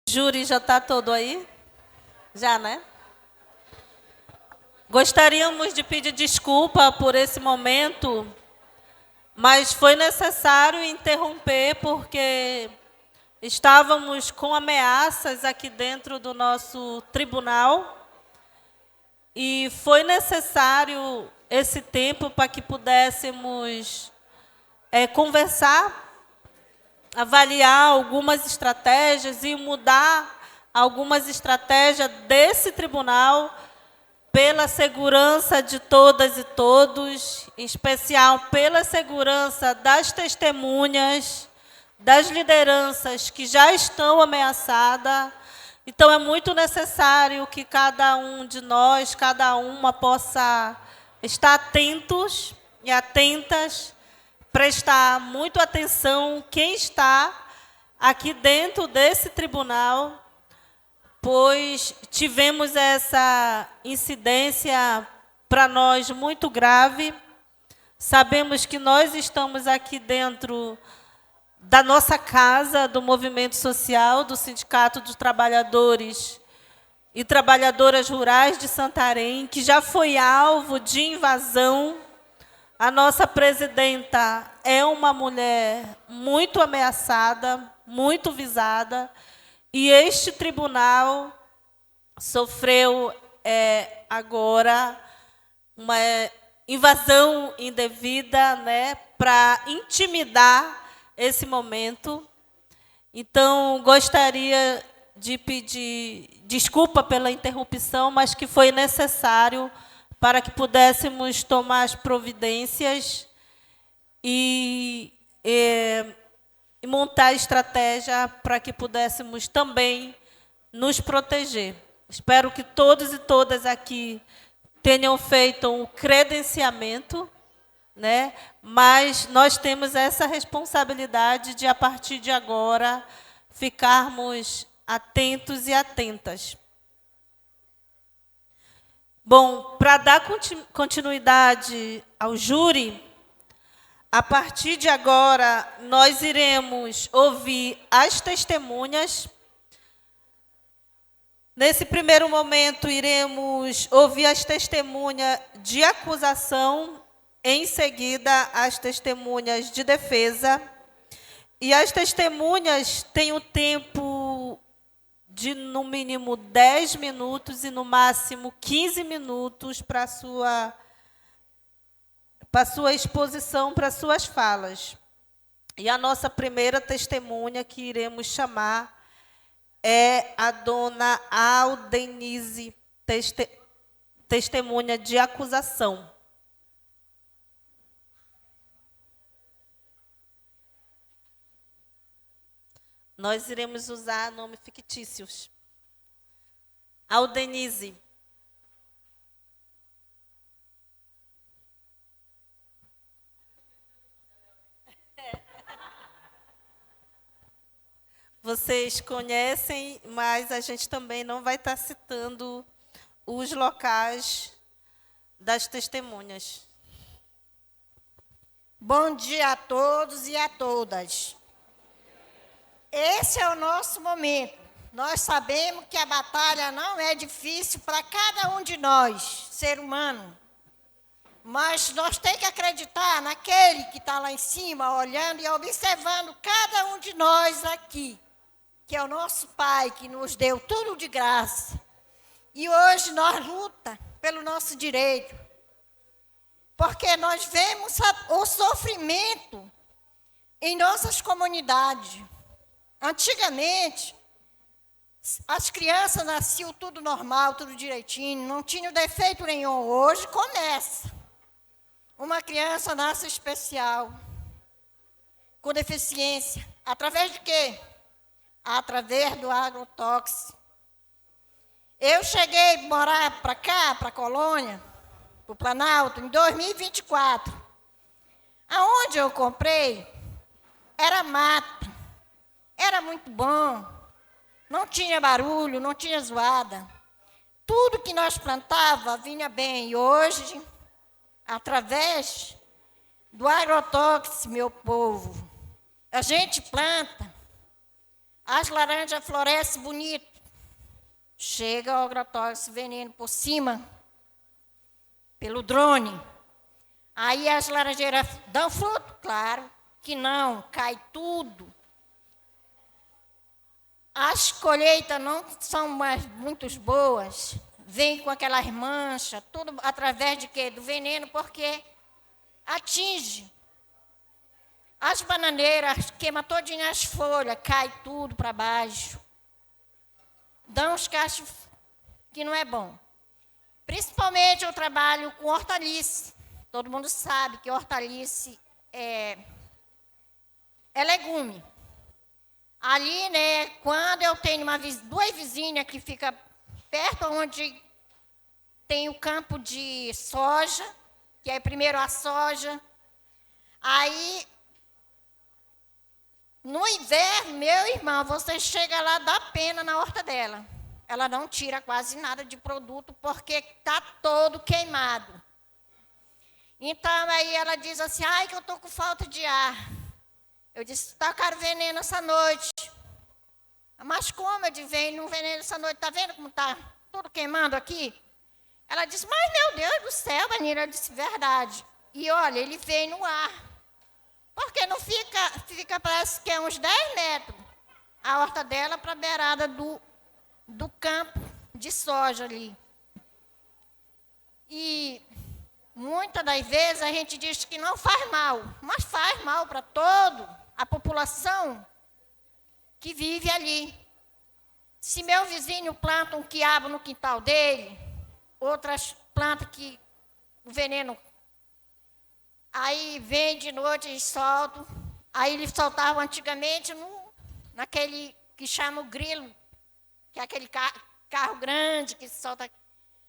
Júri já está todo aí? Já, né? Gostaríamos de pedir desculpa por esse momento, mas foi necessário interromper porque estávamos com ameaças aqui dentro do nosso tribunal e foi necessário esse tempo para que pudéssemos conversar, avaliar algumas estratégias e mudar algumas estratégias desse tribunal pela segurança de todas e todos, em especial pela segurança das testemunhas, das lideranças que já estão ameaçadas. Então, é muito necessário que cada um de nós, cada uma, possa estar atentos e atentas, prestar muito atenção quem está aqui dentro desse tribunal, pois tivemos essa incidência para nós muito grave. Sabemos que nós estamos aqui dentro da nossa casa, do movimento social, do Sindicato dos Trabalhadores e Trabalhadoras Rurais de Santarém, que já foi alvo de invasão. A nossa presidenta é uma mulher muito ameaçada, muito visada, e este tribunal sofreu agora uma invasão indevida, né, para intimidar esse momento. Então, gostaria de pedir desculpa pela interrupção, mas que foi necessário para que pudéssemos tomar as providências e montar a estratégia para que pudéssemos também nos proteger. Espero que todos e todas aqui tenham feito um credenciamento, né? Mas nós temos essa responsabilidade de, a partir de agora, ficarmos atentos e atentas. Bom, para dar continuidade ao júri, a partir de agora, nós iremos ouvir as testemunhas. Nesse primeiro momento, iremos ouvir as testemunhas de acusação, em seguida, as testemunhas de defesa. E as testemunhas têm o tempo de, no mínimo, 10 minutos e, no máximo, 15 minutos para sua exposição, para suas falas. E a nossa primeira testemunha que iremos chamar é a dona Aldenise, testemunha de acusação. Nós iremos usar nomes fictícios. Aldenise. Vocês conhecem, mas a gente também não vai estar citando os locais das testemunhas. Bom dia a todos e a todas. Esse é o nosso momento. Nós sabemos que a batalha não é difícil para cada um de nós, ser humano. Mas nós temos que acreditar naquele que está lá em cima, olhando e observando cada um de nós aqui, que é o nosso Pai, que nos deu tudo de graça. E hoje nós lutamos pelo nosso direito, porque nós vemos o sofrimento em nossas comunidades. Antigamente, as crianças nasciam tudo normal, tudo direitinho, não tinham defeito nenhum. Hoje começa. Uma criança nasce especial, com deficiência. Através de quê? Através do agrotóxico. Eu cheguei a morar para cá, para a colônia, para o Planalto, em 2024. Aonde eu comprei, era mata. Era muito bom. Não tinha barulho, não tinha zoada. Tudo que nós plantávamos vinha bem. E hoje, através do agrotóxico, meu povo, a gente planta, As laranjas florescem bonito. Chega o agrotóxico, veneno por cima, pelo drone. Aí as laranjeiras dão fruto? Claro que não, cai tudo. As colheitas não são mais muito boas, vem com aquelas manchas, tudo através de quê? Do veneno, porque atinge. As bananeiras queima todinha as folhas, cai tudo para baixo. Dão uns cachos que não é bom. Principalmente eu trabalho com hortaliça. Todo mundo sabe que hortaliça é legume. Ali, né, quando eu tenho duas vizinhas que ficam perto onde tem o campo de soja, que é primeiro a soja, aí, no inverno, meu irmão, você chega lá, dá pena na horta dela. Ela não tira quase nada de produto, porque está todo queimado. Então, aí ela diz assim, ai, que eu estou com falta de ar. Eu disse, tacaram veneno essa noite. Mas como? Eu disse, vem no veneno essa noite, está vendo como está tudo queimando aqui? Ela disse, mas meu Deus do céu, Vanira, eu disse, verdade. E olha, ele vem no ar. Porque não fica parece que é uns 10 metros a horta dela para a beirada do campo de soja ali. E muitas das vezes a gente diz que não faz mal, mas faz mal para toda a população que vive ali. Se meu vizinho planta um quiabo no quintal dele, outras plantas que o veneno, aí vem de noite e soltam. Aí eles soltavam antigamente naquele que chama o grilo, que é aquele carro grande que solta.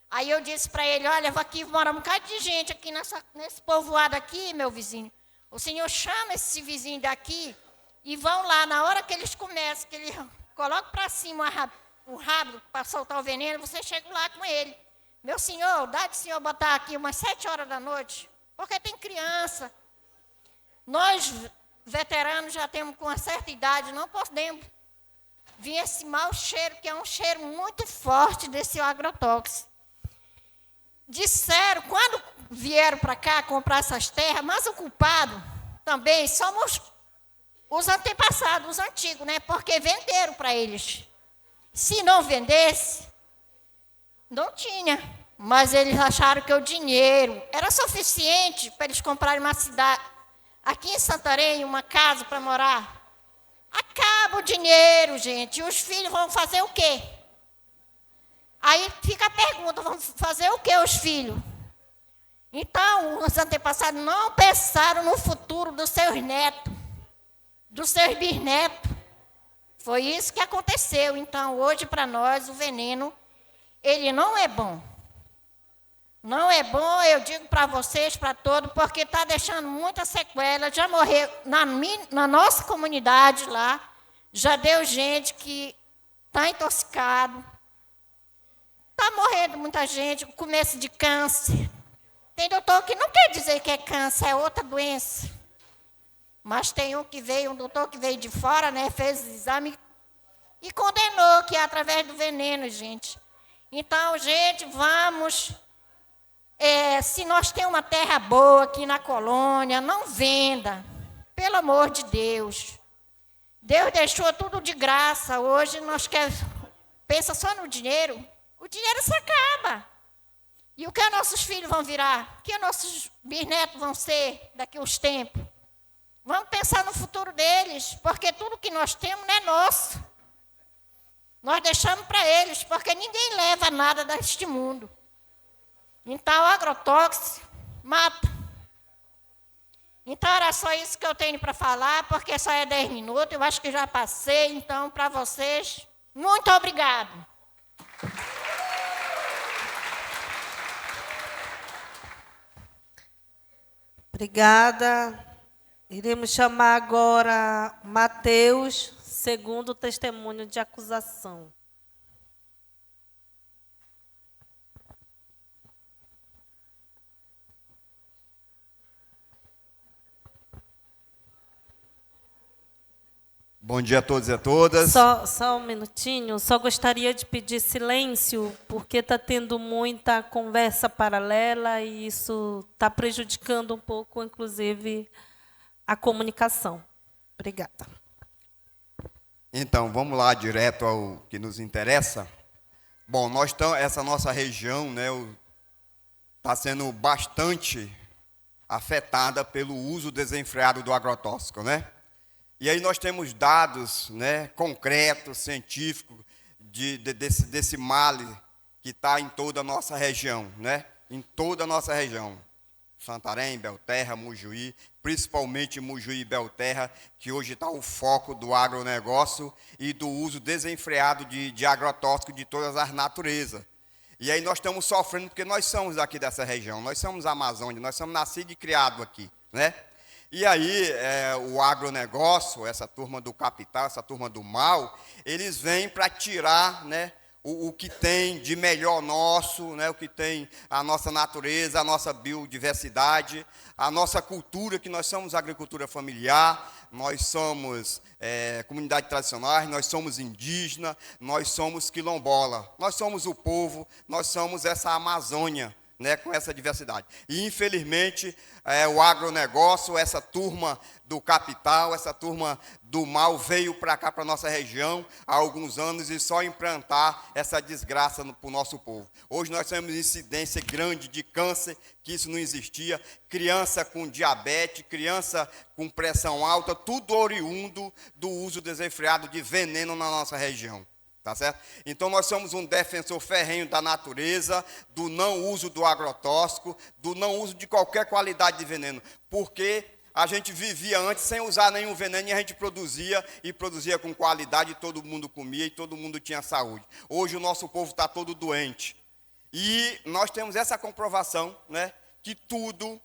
Aí eu disse para ele, olha, aqui mora um bocado de gente aqui nesse povoado aqui, meu vizinho. O senhor chama esse vizinho daqui e vão lá, na hora que eles começam, que ele coloca para cima o rabo para soltar o veneno, você chega lá com ele. Meu senhor, dá de senhor botar aqui umas 7 horas da noite, porque tem criança. Nós, veteranos, já temos com uma certa idade, não podemos vir esse mau cheiro, que é um cheiro muito forte desse agrotóxico. Disseram, quando vieram para cá comprar essas terras, mas o culpado também somos os antepassados, os antigos, né? Porque venderam para eles. Se não vendesse, não tinha. Mas eles acharam que o dinheiro era suficiente para eles comprarem uma cidade, aqui em Santarém, uma casa para morar. Acaba o dinheiro, gente. E os filhos vão fazer o quê? Aí fica a pergunta, vão fazer o quê os filhos? Então, os antepassados não pensaram no futuro dos seus netos, dos seus bisnetos. Foi isso que aconteceu. Então, hoje, para nós, o veneno, ele não é bom. Não é bom, eu digo para vocês, para todos, porque está deixando muita sequela. Já morreu na nossa comunidade lá, já deu gente que está intoxicado. Está morrendo muita gente, com começo de câncer. Tem doutor que não quer dizer que é câncer, é outra doença. Mas tem um doutor que veio de fora, né, fez o exame e condenou que é através do veneno, gente. Então, gente, vamos... se nós temos uma terra boa aqui na colônia, não venda. Pelo amor de Deus. Deus deixou tudo de graça. Hoje nós pensa só no dinheiro. O dinheiro se acaba. E o que os nossos filhos vão virar? O que os nossos bisnetos vão ser daqui a uns tempos? Vamos pensar no futuro deles, porque tudo que nós temos não é nosso. Nós deixamos para eles, porque ninguém leva nada deste mundo. Então, o agrotóxico mata. Então, era só isso que eu tenho para falar, porque só é 10 minutos, eu acho que já passei. Então, para vocês, muito obrigado. Obrigada. Iremos chamar agora Mateus, segundo o testemunho de acusação. Bom dia a todos e a todas. Só um minutinho, só gostaria de pedir silêncio, porque está tendo muita conversa paralela e isso está prejudicando um pouco, inclusive, a comunicação. Obrigada. Então, vamos lá direto ao que nos interessa. Bom, nós estamos, essa nossa região, né, está sendo bastante afetada pelo uso desenfreado do agrotóxico, né? E aí nós temos dados, né, concretos, científicos, desse mal que está em toda a nossa região, né? Em toda a nossa região. Santarém, Belterra, Mujuí, principalmente Mujuí e Belterra, que hoje está o foco do agronegócio e do uso desenfreado de agrotóxico de todas as naturezas. E aí nós estamos sofrendo porque nós somos aqui dessa região, nós somos Amazônia, nós somos nascidos e criados aqui, né? E aí o agronegócio, essa turma do capital, essa turma do mal, eles vêm para tirar, né, o que tem de melhor nosso, né, o que tem a nossa natureza, a nossa biodiversidade, a nossa cultura, que nós somos agricultura familiar, nós somos comunidade tradicionais, nós somos indígena, nós somos quilombola, nós somos o povo, nós somos essa Amazônia, né, com essa diversidade. E, infelizmente, o agronegócio, essa turma do capital, essa turma do mal veio para cá, para a nossa região, há alguns anos, e só implantar essa desgraça para o nosso povo. Hoje nós temos incidência grande de câncer, que isso não existia, criança com diabetes, criança com pressão alta, tudo oriundo do uso desenfreado de veneno na nossa região. Tá certo? Então, nós somos um defensor ferrenho da natureza, do não uso do agrotóxico, do não uso de qualquer qualidade de veneno, porque a gente vivia antes sem usar nenhum veneno e a gente produzia, e produzia com qualidade, e todo mundo comia e todo mundo tinha saúde. Hoje o nosso povo está todo doente. E nós temos essa comprovação, né, que tudo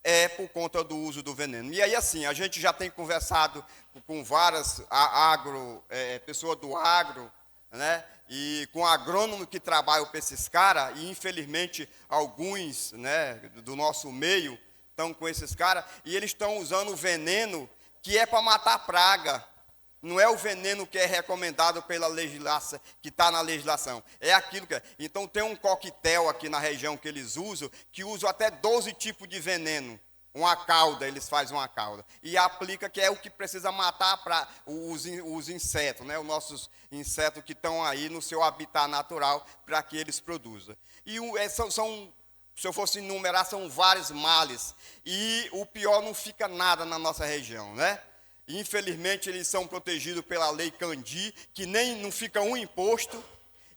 é por conta do uso do veneno. E aí, assim, a gente já tem conversado com várias pessoas do agro, né, e com agrônomo que trabalham para esses caras, e infelizmente alguns, né, do nosso meio estão com esses caras, e eles estão usando o veneno que é para matar praga. Não é o veneno que é recomendado pela legislação, que está na legislação. É aquilo que é. Então tem um coquetel aqui na região que eles usam, que usam até 12 tipos de veneno. Uma cauda, eles fazem uma cauda. E aplica, que é o que precisa matar os insetos, né? Os nossos insetos que estão aí no seu habitat natural, para que eles produzam. E se eu fosse enumerar, são vários males. E o pior, não fica nada na nossa região, né? Infelizmente, eles são protegidos pela lei Candi, que nem não fica um imposto.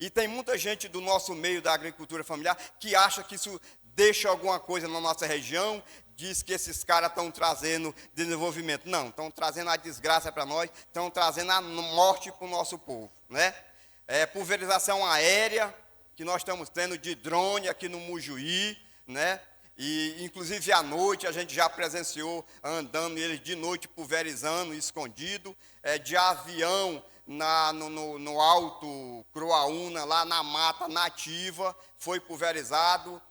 E tem muita gente do nosso meio da agricultura familiar que acha que isso deixa alguma coisa na nossa região, diz que esses caras estão trazendo desenvolvimento. Não, estão trazendo a desgraça para nós, estão trazendo a morte para o nosso povo, né? Pulverização aérea, que nós estamos tendo de drone aqui no Mujuí, né? E, inclusive, à noite, a gente já presenciou andando eles de noite pulverizando, escondido, de avião no Alto Croaúna, lá na mata nativa, foi pulverizado.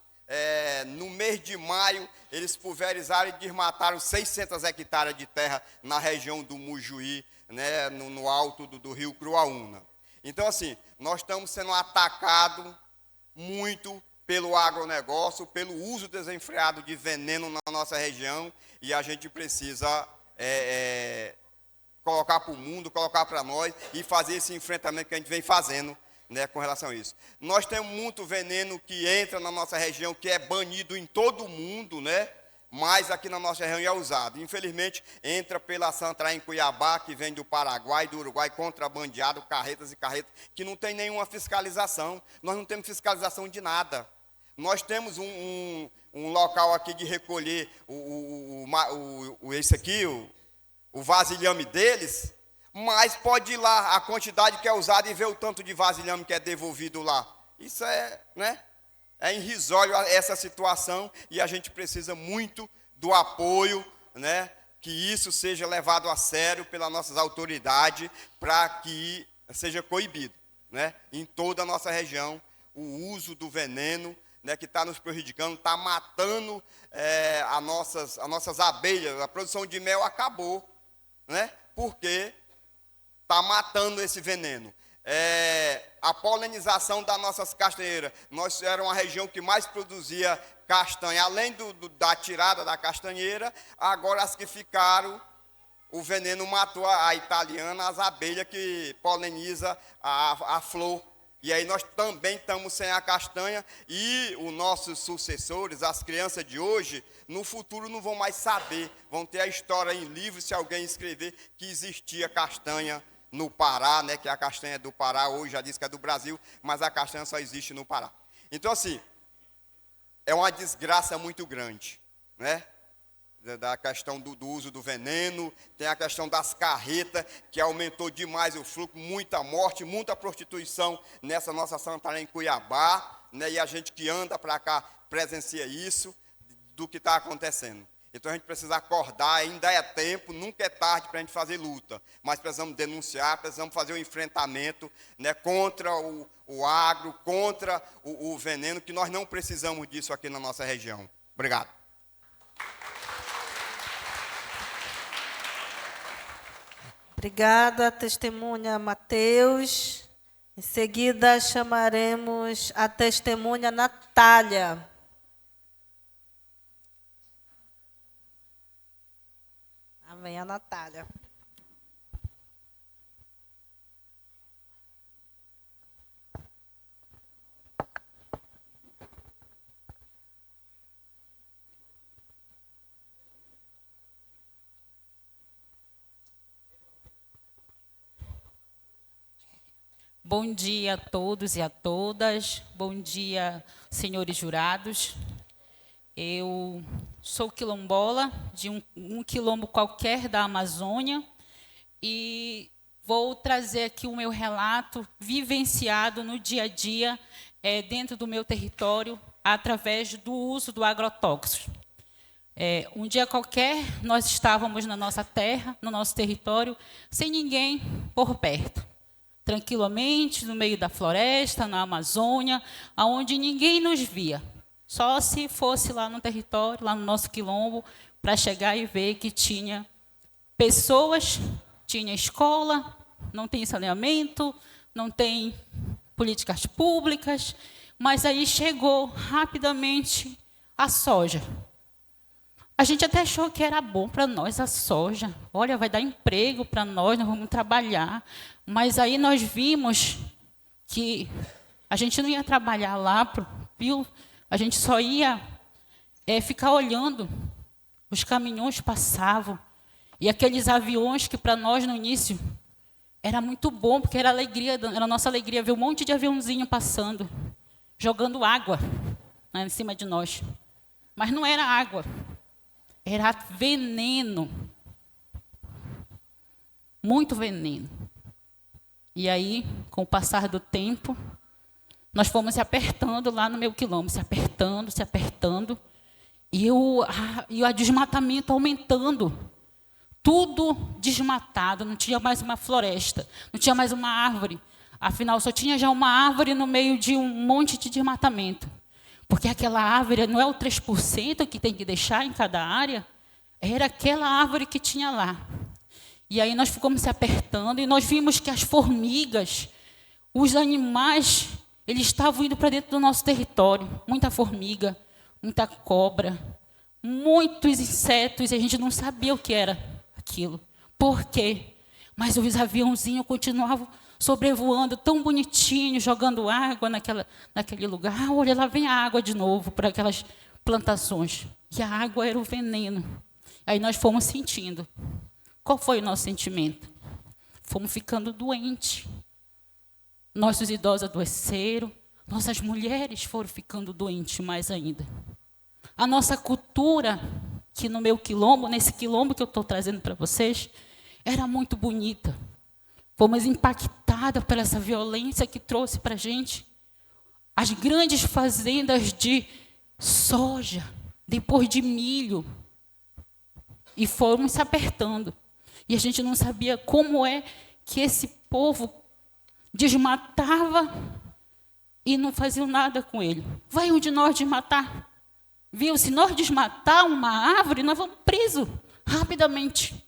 No mês de maio, eles pulverizaram e desmataram 600 hectares de terra na região do Mujuí, né, no alto do rio Croaúna. Então, assim, nós estamos sendo atacados muito pelo agronegócio, pelo uso desenfreado de veneno na nossa região, e a gente precisa colocar para o mundo, colocar para nós, e fazer esse enfrentamento que a gente vem fazendo, né, com relação a isso. Nós temos muito veneno que entra na nossa região, que é banido em todo o mundo, né, mas aqui na nossa região é usado. Infelizmente, entra pela Santarém, em Cuiabá, que vem do Paraguai, do Uruguai, contrabandeado, carretas e carretas, que não tem nenhuma fiscalização. Nós não temos fiscalização de nada. Nós temos um local aqui de recolher o vasilhame deles, mas pode ir lá a quantidade que é usada e ver o tanto de vasilhame que é devolvido lá. Isso né? É irrisório essa situação, e a gente precisa muito do apoio, né, que isso seja levado a sério pelas nossas autoridades, para que seja coibido, né, em toda a nossa região, o uso do veneno, né, que está nos prejudicando, está matando as nossas abelhas. A produção de mel acabou, né, porque está matando esse veneno. A polinização das nossas castanheiras. Nós éramos uma região que mais produzia castanha, além da tirada da castanheira, agora as que ficaram, o veneno matou a italiana, as abelhas que polinizam a flor. E aí nós também estamos sem a castanha, e os nossos sucessores, as crianças de hoje, no futuro não vão mais saber, vão ter a história em livro, se alguém escrever, que existia castanha no Pará, né, que a castanha é do Pará, hoje já diz que é do Brasil, mas a castanha só existe no Pará. Então, assim, é uma desgraça muito grande, né? Da questão do uso do veneno, tem a questão das carretas, que aumentou demais o fluxo, muita morte, muita prostituição nessa nossa Santarém, Cuiabá, né? E a gente que anda para cá presencia isso, do que está acontecendo. Então a gente precisa acordar, ainda é tempo, nunca é tarde para a gente fazer luta, mas precisamos denunciar, precisamos fazer um enfrentamento, né, contra o agro, contra o veneno, que nós não precisamos disso aqui na nossa região. Obrigado. Obrigada, testemunha Mateus. Em seguida, chamaremos a testemunha Natália. Vem a Natália. Bom dia a todos e a todas. Bom dia, senhores jurados. Eu sou quilombola, de um quilombo qualquer da Amazônia, e vou trazer aqui o meu relato vivenciado no dia a dia, dentro do meu território, através do uso do agrotóxico. Um dia qualquer, nós estávamos na nossa terra, no nosso território, sem ninguém por perto, tranquilamente, no meio da floresta, na Amazônia, onde ninguém nos via. Só se fosse lá no território, lá no nosso quilombo, para chegar e ver que tinha pessoas, tinha escola, não tem saneamento, não tem políticas públicas, mas aí chegou rapidamente a soja. A gente até achou que era bom para nós a soja. Olha, vai dar emprego para nós vamos trabalhar. Mas aí nós vimos que a gente não ia trabalhar lá, viu? A gente só ia ficar olhando. Os caminhões passavam. E aqueles aviões que para nós no início era muito bom, porque era a nossa alegria ver um monte de aviãozinho passando, jogando água, né, em cima de nós. Mas não era água, era veneno. Muito veneno. E aí, com o passar do tempo, nós fomos se apertando lá no meu quilombo, se apertando, e o desmatamento aumentando. Tudo desmatado, não tinha mais uma floresta, não tinha mais uma árvore. Afinal, só tinha já uma árvore no meio de um monte de desmatamento. Porque aquela árvore não é o 3% que tem que deixar em cada área, era aquela árvore que tinha lá. E aí nós ficamos se apertando e nós vimos que as formigas, os animais, eles estavam indo para dentro do nosso território. Muita formiga, muita cobra, muitos insetos, e a gente não sabia o que era aquilo. Por quê? Mas os aviãozinhos continuavam sobrevoando tão bonitinho, jogando água naquele lugar. Ah, olha, lá vem a água de novo para aquelas plantações. E a água era o veneno. Aí nós fomos sentindo. Qual foi o nosso sentimento? Fomos ficando doentes. Nossos idosos adoeceram, nossas mulheres foram ficando doentes mais ainda. A nossa cultura, que no meu quilombo, nesse quilombo que eu estou trazendo para vocês, era muito bonita. Fomos impactadas por essa violência que trouxe para a gente as grandes fazendas de soja, depois de milho. E fomos se apertando. E a gente não sabia como é que esse povo desmatava e não fazia nada com ele. Vai um de nós desmatar. Viu? Se nós desmatar uma árvore, nós vamos presos rapidamente.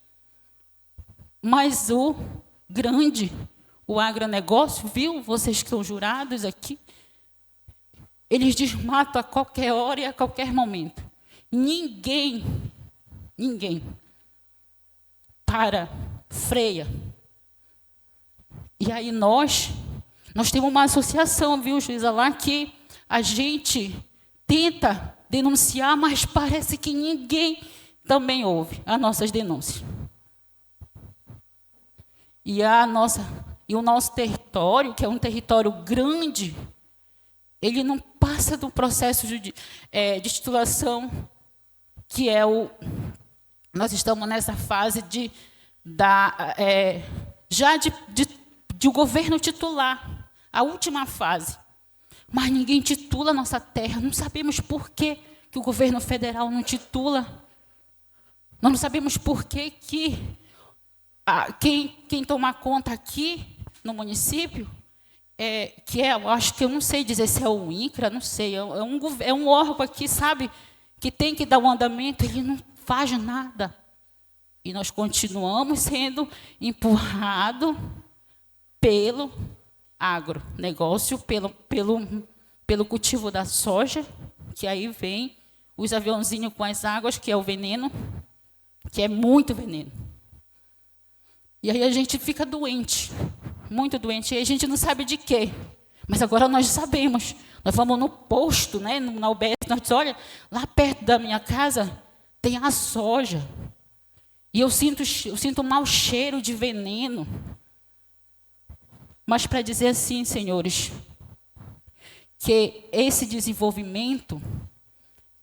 Mas grande, o agronegócio, viu? Vocês que são jurados aqui, eles desmatam a qualquer hora e a qualquer momento. Ninguém freia. E aí nós temos uma associação, viu, juíza, lá que a gente tenta denunciar, mas parece que ninguém também ouve as nossas denúncias. E o nosso território, que é um território grande, ele não passa do processo de titulação, que é nós estamos nessa fase de o governo titular, a última fase. Mas ninguém titula a nossa terra, não sabemos por que o governo federal não titula. Nós não sabemos por que quem toma conta aqui no município, eu acho que eu não sei dizer se é o INCRA, não sei, é um órgão aqui, sabe, que tem que dar um andamento, ele não faz nada. E nós continuamos sendo empurrados pelo agronegócio, pelo cultivo da soja, que aí vem os aviãozinhos com as águas, que é o veneno, que é muito veneno. E aí a gente fica doente, muito doente, e a gente não sabe de quê. Mas agora nós sabemos. Nós vamos no posto, né, na UBS, nós dizemos, olha, lá perto da minha casa tem a soja. E eu sinto um mau cheiro de veneno. Mas para dizer assim, senhores, que esse desenvolvimento,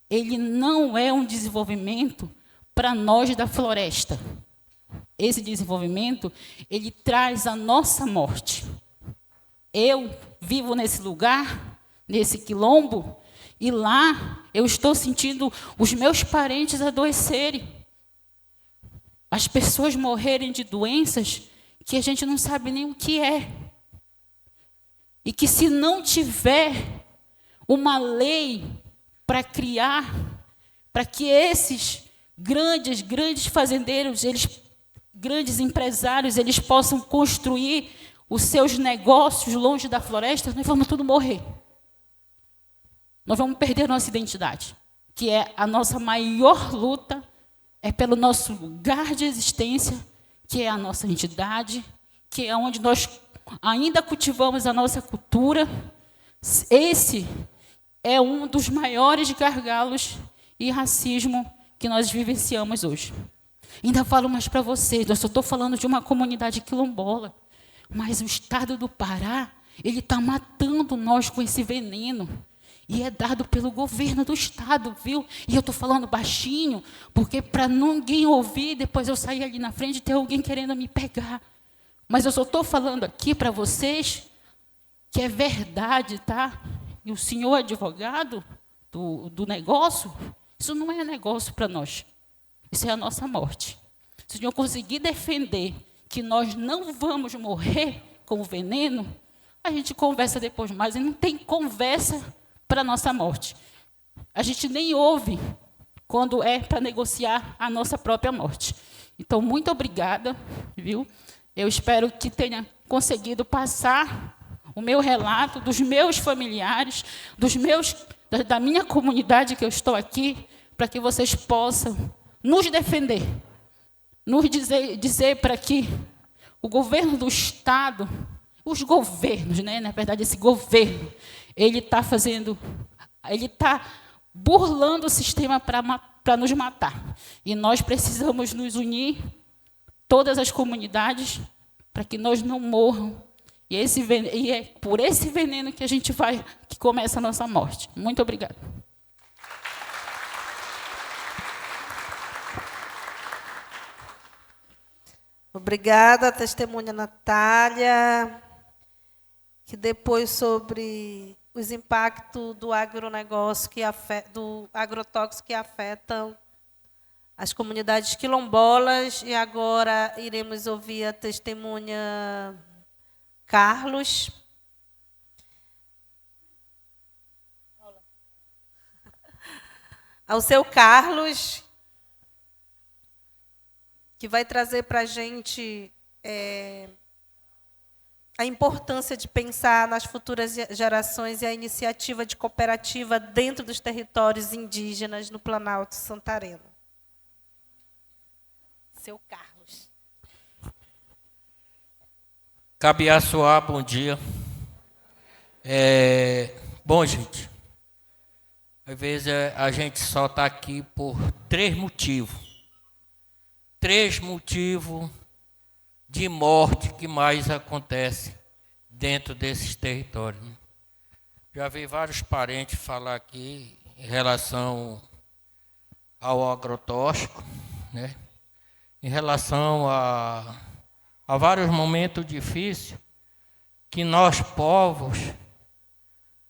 ele não é um desenvolvimento para nós da floresta. Esse desenvolvimento, ele traz a nossa morte. Eu vivo nesse lugar, nesse quilombo, e lá eu estou sentindo os meus parentes adoecerem. As pessoas morrerem de doenças que a gente não sabe nem o que é. E que se não tiver uma lei para criar, para que esses grandes fazendeiros, grandes empresários, eles possam construir os seus negócios longe da floresta, nós vamos tudo morrer. Nós vamos perder nossa identidade, que é a nossa maior luta, é pelo nosso lugar de existência, que é a nossa entidade, que é onde nós ainda cultivamos a nossa cultura. Esse é um dos maiores gargalos e racismo que nós vivenciamos hoje. Ainda falo mais para vocês, eu só estou falando de uma comunidade quilombola, mas o estado do Pará, ele está matando nós com esse veneno. E é dado pelo governo do estado, viu? E eu estou falando baixinho, porque para ninguém ouvir, depois eu sair ali na frente e ter alguém querendo me pegar. Mas eu só estou falando aqui para vocês que é verdade, tá? E o senhor advogado do negócio, isso não é negócio para nós. Isso é a nossa morte. Se o senhor conseguir defender que nós não vamos morrer com o veneno, a gente conversa depois mais. E não tem conversa para a nossa morte. A gente nem ouve quando é para negociar a nossa própria morte. Então, muito obrigada, viu? Eu espero que tenha conseguido passar o meu relato dos meus familiares, da minha comunidade que eu estou aqui, para que vocês possam nos defender, nos dizer para que o governo do Estado, os governos, né, na verdade, esse governo, ele está burlando o sistema para nos matar. E nós precisamos nos unir, todas as comunidades, para que nós não morram. E é por esse veneno que que começa a nossa morte. Muito obrigada. Obrigada, testemunha Natália, que depois sobre os impactos do agronegócio, do agrotóxico que afetam as comunidades quilombolas. E agora iremos ouvir a testemunha Carlos. Ao seu Carlos, que vai trazer para a gente a importância de pensar nas futuras gerações e a iniciativa de cooperativa dentro dos territórios indígenas no Planalto Santareno. Seu Carlos. Cabiaçoá, bom dia. Bom, gente, às vezes a gente só está aqui por 3 motivos. 3 motivos de morte que mais acontece dentro desses territórios. Já vi vários parentes falar aqui em relação ao agrotóxico, né? Em relação a vários momentos difíceis que nós, povos,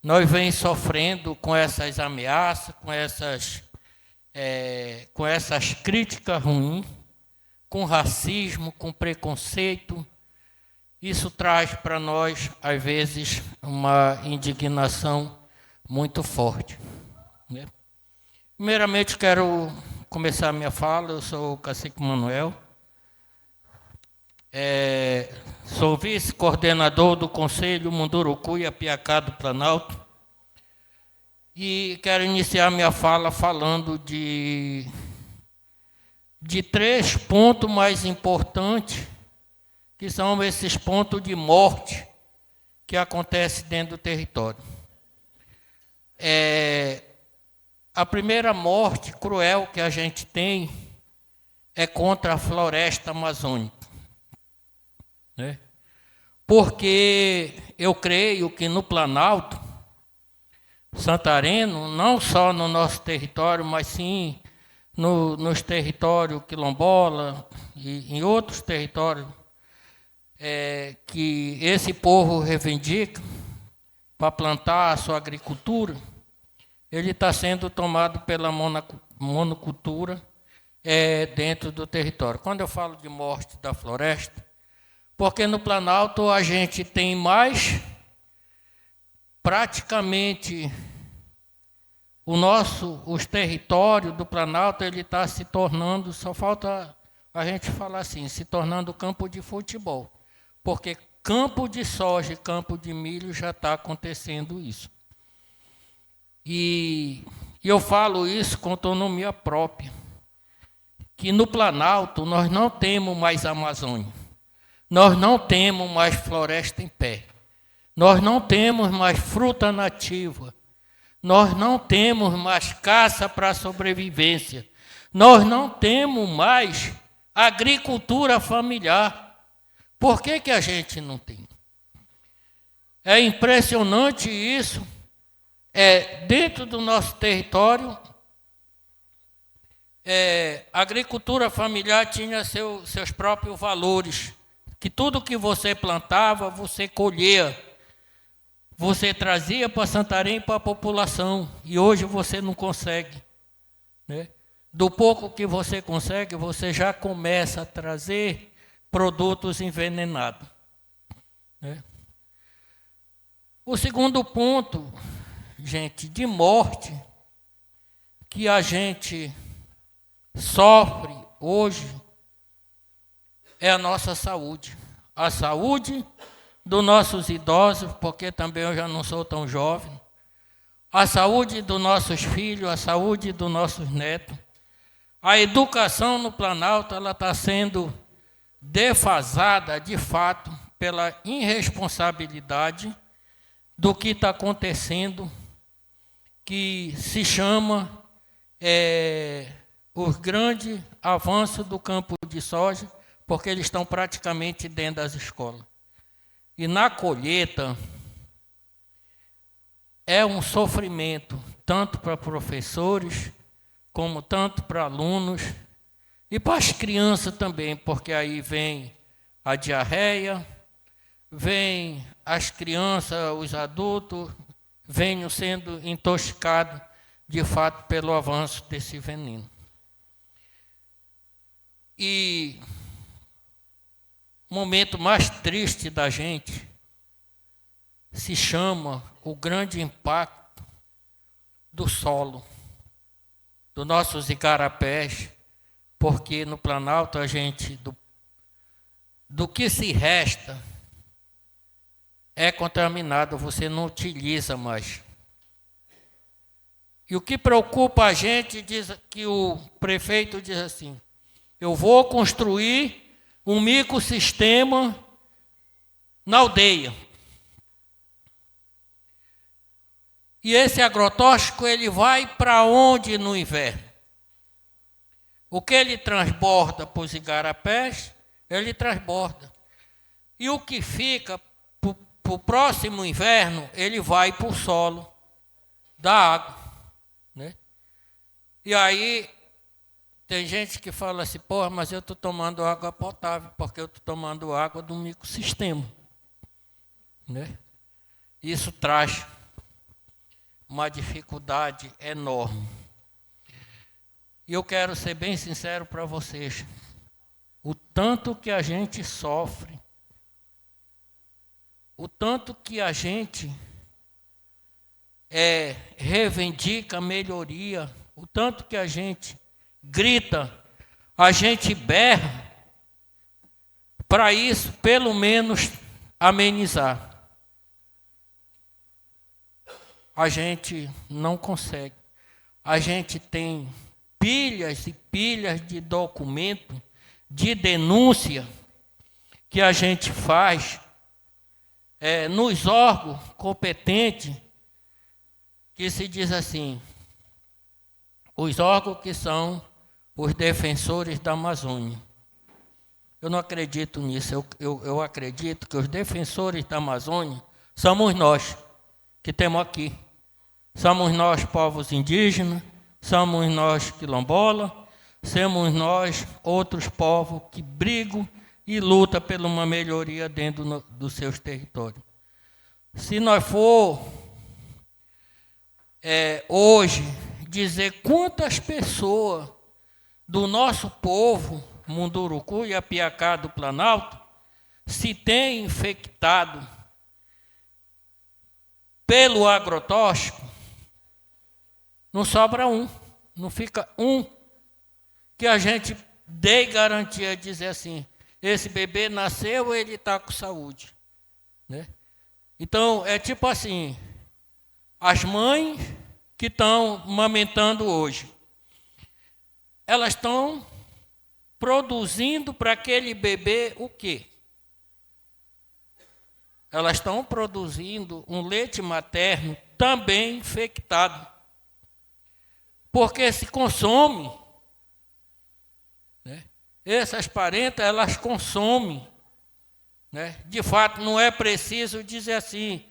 nós vem sofrendo com essas ameaças, com essas críticas ruins, com racismo, com preconceito. Isso traz para nós, às vezes, uma indignação muito forte, né? Primeiramente, quero começar a minha fala. Eu sou o cacique Manuel, sou vice-coordenador do Conselho Munduruku e Apiacá do Planalto, e quero iniciar minha fala falando de 3 pontos mais importantes, que são esses pontos de morte que acontecem dentro do território. A primeira morte cruel que a gente tem é contra a floresta amazônica, né? Porque eu creio que no Planalto Santareno, não só no nosso território, mas sim nos territórios quilombola e em outros territórios que esse povo reivindica para plantar a sua agricultura, ele está sendo tomado pela monocultura dentro do território. Quando eu falo de morte da floresta, porque no Planalto a gente tem mais, praticamente, os territórios do Planalto, ele está se tornando, só falta a gente falar assim, se tornando campo de futebol. Porque campo de soja e campo de milho já está acontecendo isso. E eu falo isso com autonomia própria, que no Planalto nós não temos mais Amazônia, nós não temos mais floresta em pé, nós não temos mais fruta nativa, nós não temos mais caça para sobrevivência, nós não temos mais agricultura familiar. Por que a gente não tem? É impressionante isso. Dentro do nosso território, a agricultura familiar tinha seus próprios valores, que tudo que você plantava, você colhia, você trazia para Santarém, para a população, e hoje você não consegue, né? Do pouco que você consegue, você já começa a trazer produtos envenenados, né? O segundo ponto, gente, de morte que a gente sofre hoje é a nossa saúde. A saúde dos nossos idosos, porque também eu já não sou tão jovem. A saúde dos nossos filhos, a saúde dos nossos netos. A educação no Planalto, ela está sendo defasada, de fato, pela irresponsabilidade do que está acontecendo, que se chama o grande avanço do campo de soja, porque eles estão praticamente dentro das escolas. E na colheita é um sofrimento, tanto para professores, como tanto para alunos, e para as crianças também, porque aí vem a diarreia, vem as crianças, os adultos, venham sendo intoxicados, de fato, pelo avanço desse veneno. E o momento mais triste da gente se chama o grande impacto do solo, dos nossos igarapés, porque no Planalto a gente, do que se resta, é contaminado, você não utiliza mais. E o que preocupa a gente, diz que o prefeito diz assim, eu vou construir um microsistema na aldeia. E esse agrotóxico, ele vai para onde no inverno? O que ele transborda para os igarapés, ele transborda. E o que fica para o próximo inverno, ele vai para o solo da água. Né? E aí, tem gente que fala assim, porra, mas eu estou tomando água potável, porque eu estou tomando água do microsistema. Né? Isso traz uma dificuldade enorme. E eu quero ser bem sincero para vocês. O tanto que a gente sofre, o tanto que a gente reivindica melhoria, o tanto que a gente grita, a gente berra, para isso, pelo menos, amenizar. A gente não consegue. A gente tem pilhas e pilhas de documento, de denúncia, que a gente faz nos órgãos competentes, que se diz assim, os órgãos que são os defensores da Amazônia. Eu não acredito nisso, eu acredito que os defensores da Amazônia somos nós, que temos aqui. Somos nós, povos indígenas, somos nós, quilombola, somos nós, outros povos que brigam e lutam por uma melhoria dentro dos seus territórios. Se nós for hoje dizer quantas pessoas do nosso povo, Munduruku e Apiacá do Planalto, se tem infectado pelo agrotóxico, não sobra um, não fica um que a gente dê garantia de dizer assim, esse bebê nasceu, ele está com saúde. Né? Então, é tipo assim, as mães que estão amamentando hoje, elas estão produzindo para aquele bebê o quê? Elas estão produzindo um leite materno também infectado. Porque se consome, né? Essas parentas, elas consomem. Né? De fato, não é preciso dizer assim,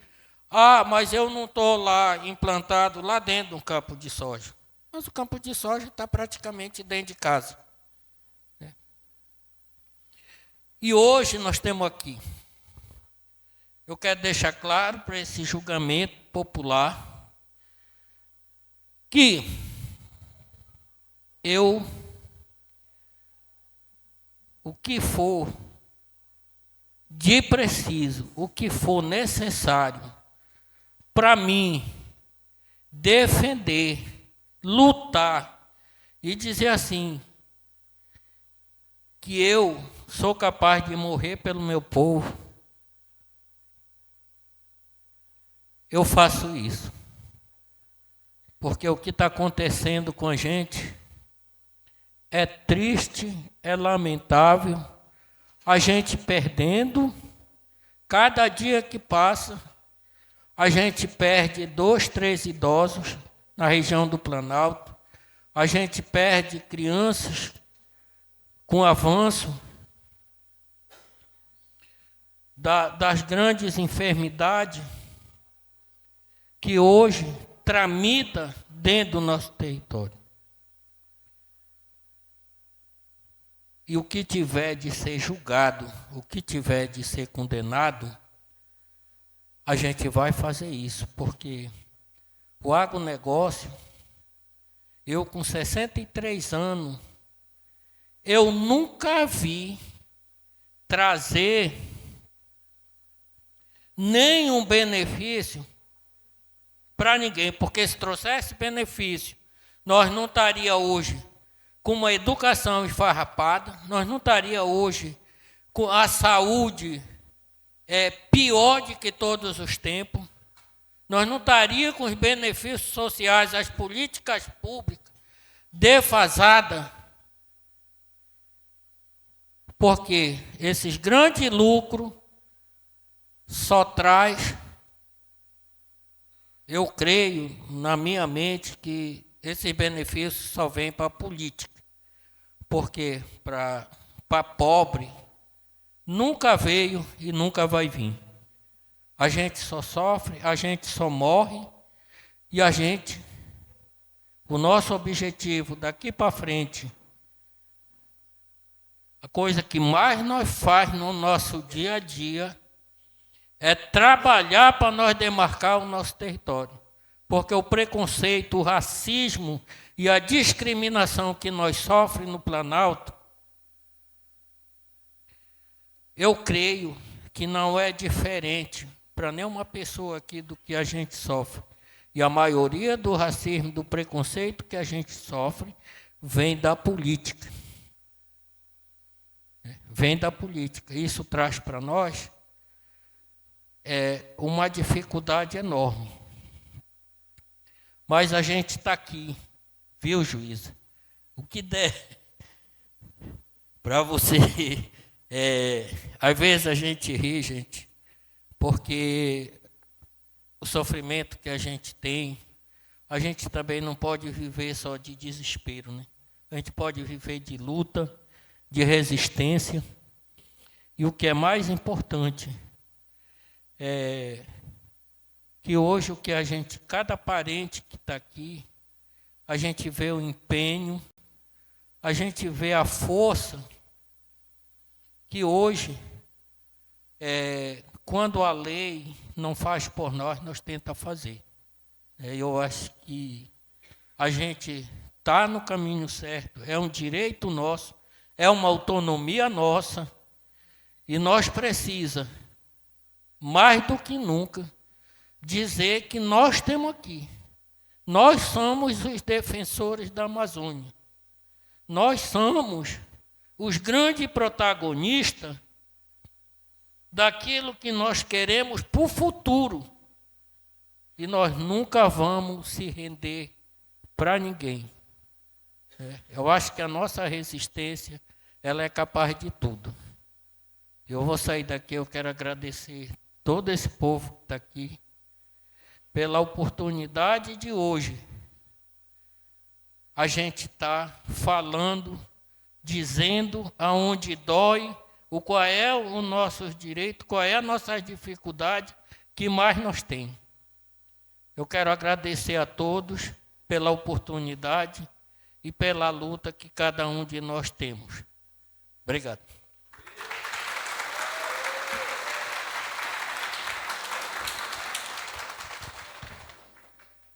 mas eu não estou lá implantado lá dentro de um campo de soja. Mas o campo de soja está praticamente dentro de casa. Né? E hoje nós temos aqui, eu quero deixar claro para esse julgamento popular, que o que for de preciso, o que for necessário para mim defender, lutar e dizer assim, que eu sou capaz de morrer pelo meu povo, eu faço isso. Porque o que está acontecendo com a gente é triste, é lamentável, a gente perdendo, cada dia que passa, a gente perde 2, 3 idosos na região do Planalto, a gente perde crianças com avanço das grandes enfermidades que hoje tramita dentro do nosso território. E o que tiver de ser julgado, o que tiver de ser condenado, a gente vai fazer isso, porque o agronegócio, eu com 63 anos, eu nunca vi trazer nenhum benefício para ninguém, porque se trouxesse benefício, nós não estaria hoje com uma educação esfarrapada, nós não estaria hoje com a saúde pior do que todos os tempos. Nós não estaríamos com os benefícios sociais, as políticas públicas defasadas, porque esses grandes lucros só traz, eu creio na minha mente que esses benefícios só vêm para a política, porque para pobre nunca veio e nunca vai vir. A gente só sofre, a gente só morre e o nosso objetivo daqui para frente, a coisa que mais nós faz no nosso dia a dia é trabalhar para nós demarcar o nosso território. Porque o preconceito, o racismo e a discriminação que nós sofremos no Planalto, eu creio que não é diferente para nenhuma pessoa aqui do que a gente sofre. E a maioria do racismo, do preconceito que a gente sofre, vem da política. Vem da política. Isso traz para nós uma dificuldade enorme. Mas a gente está aqui, viu, juíza? O que der para você... às vezes a gente ri, gente, porque o sofrimento que a gente tem, a gente também não pode viver só de desespero, né? A gente pode viver de luta, de resistência. E o que é mais importante é que hoje cada parente que está aqui, a gente vê o empenho, a gente vê a força que hoje, quando a lei não faz por nós, nós tenta fazer. Eu acho que a gente está no caminho certo, é um direito nosso, é uma autonomia nossa, e nós precisamos, mais do que nunca, dizer que nós temos aqui. Nós somos os defensores da Amazônia. Nós somos os grandes protagonistas daquilo que nós queremos para o futuro. E nós nunca vamos se render para ninguém. Eu acho que a nossa resistência, ela é capaz de tudo. Eu vou sair daqui, eu quero agradecer todo esse povo que está aqui, pela oportunidade de hoje a gente está falando, dizendo aonde dói, qual é o nosso direito, qual é a nossa dificuldade que mais nós temos. Eu quero agradecer a todos pela oportunidade e pela luta que cada um de nós temos. Obrigado.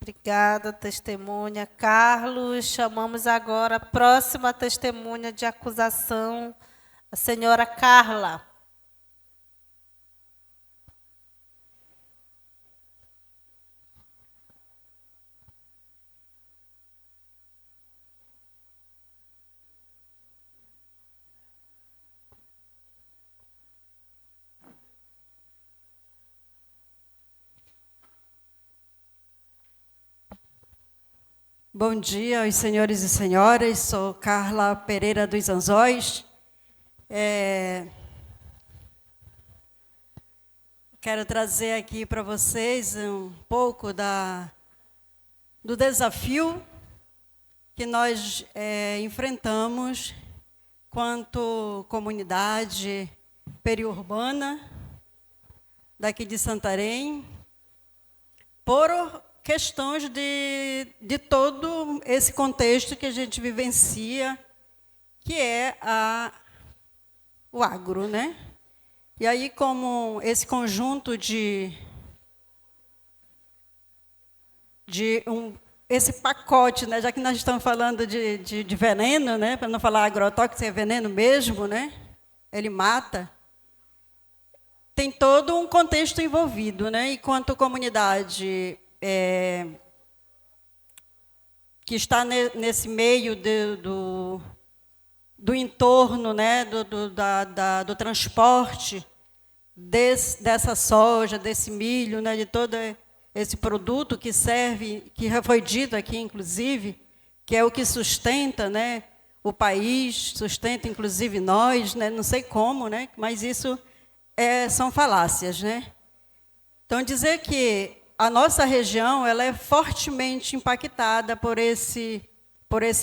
Obrigada, testemunha. Carlos, chamamos agora a próxima testemunha de acusação, a senhora Carla. Bom dia aos senhores e senhoras, sou Carla Pereira dos Anzóis. Quero trazer aqui para vocês um pouco do desafio que nós enfrentamos quanto comunidade periurbana daqui de Santarém, por questões de todo esse contexto que a gente vivencia, que é o agro, né? E aí, como esse conjunto esse pacote, né? Já que nós estamos falando de veneno, né? Para não falar agrotóxico, é veneno mesmo, né? Ele mata. Tem todo um contexto envolvido, né? E quanto comunidade que está nesse meio do entorno, né, do transporte, dessa soja, desse milho, né, de todo esse produto que serve, que já foi dito aqui, inclusive, que é o que sustenta, né, o país, sustenta, inclusive, nós, né, não sei como, né, mas isso são falácias, né? Então, dizer que a nossa região ela é fortemente impactada por esse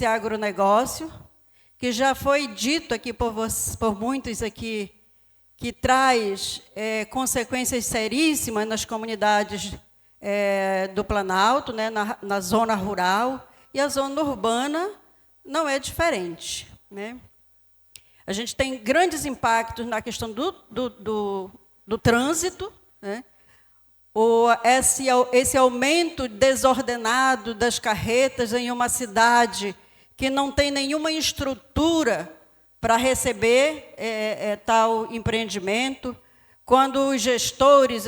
agronegócio, que já foi dito aqui por muitos aqui, que traz consequências seríssimas nas comunidades do Planalto, né, na zona rural, e a zona urbana não é diferente, né? A gente tem grandes impactos na questão do trânsito, né? Esse aumento desordenado das carretas em uma cidade que não tem nenhuma estrutura para receber tal empreendimento, quando os gestores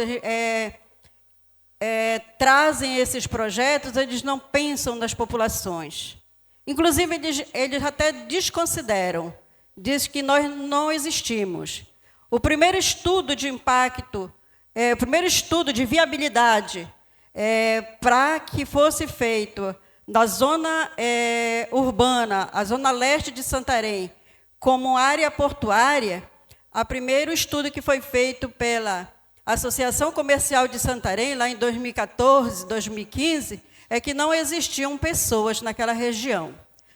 trazem esses projetos, eles não pensam nas populações. Inclusive, eles até desconsideram, diz que nós não existimos. O primeiro estudo de impacto, o primeiro estudo de viabilidade para que fosse feito na zona urbana, a zona leste de Santarém, como área portuária, o primeiro estudo que foi feito pela Associação Comercial de Santarém, lá em 2014, 2015, é que não existiam pessoas naquela região,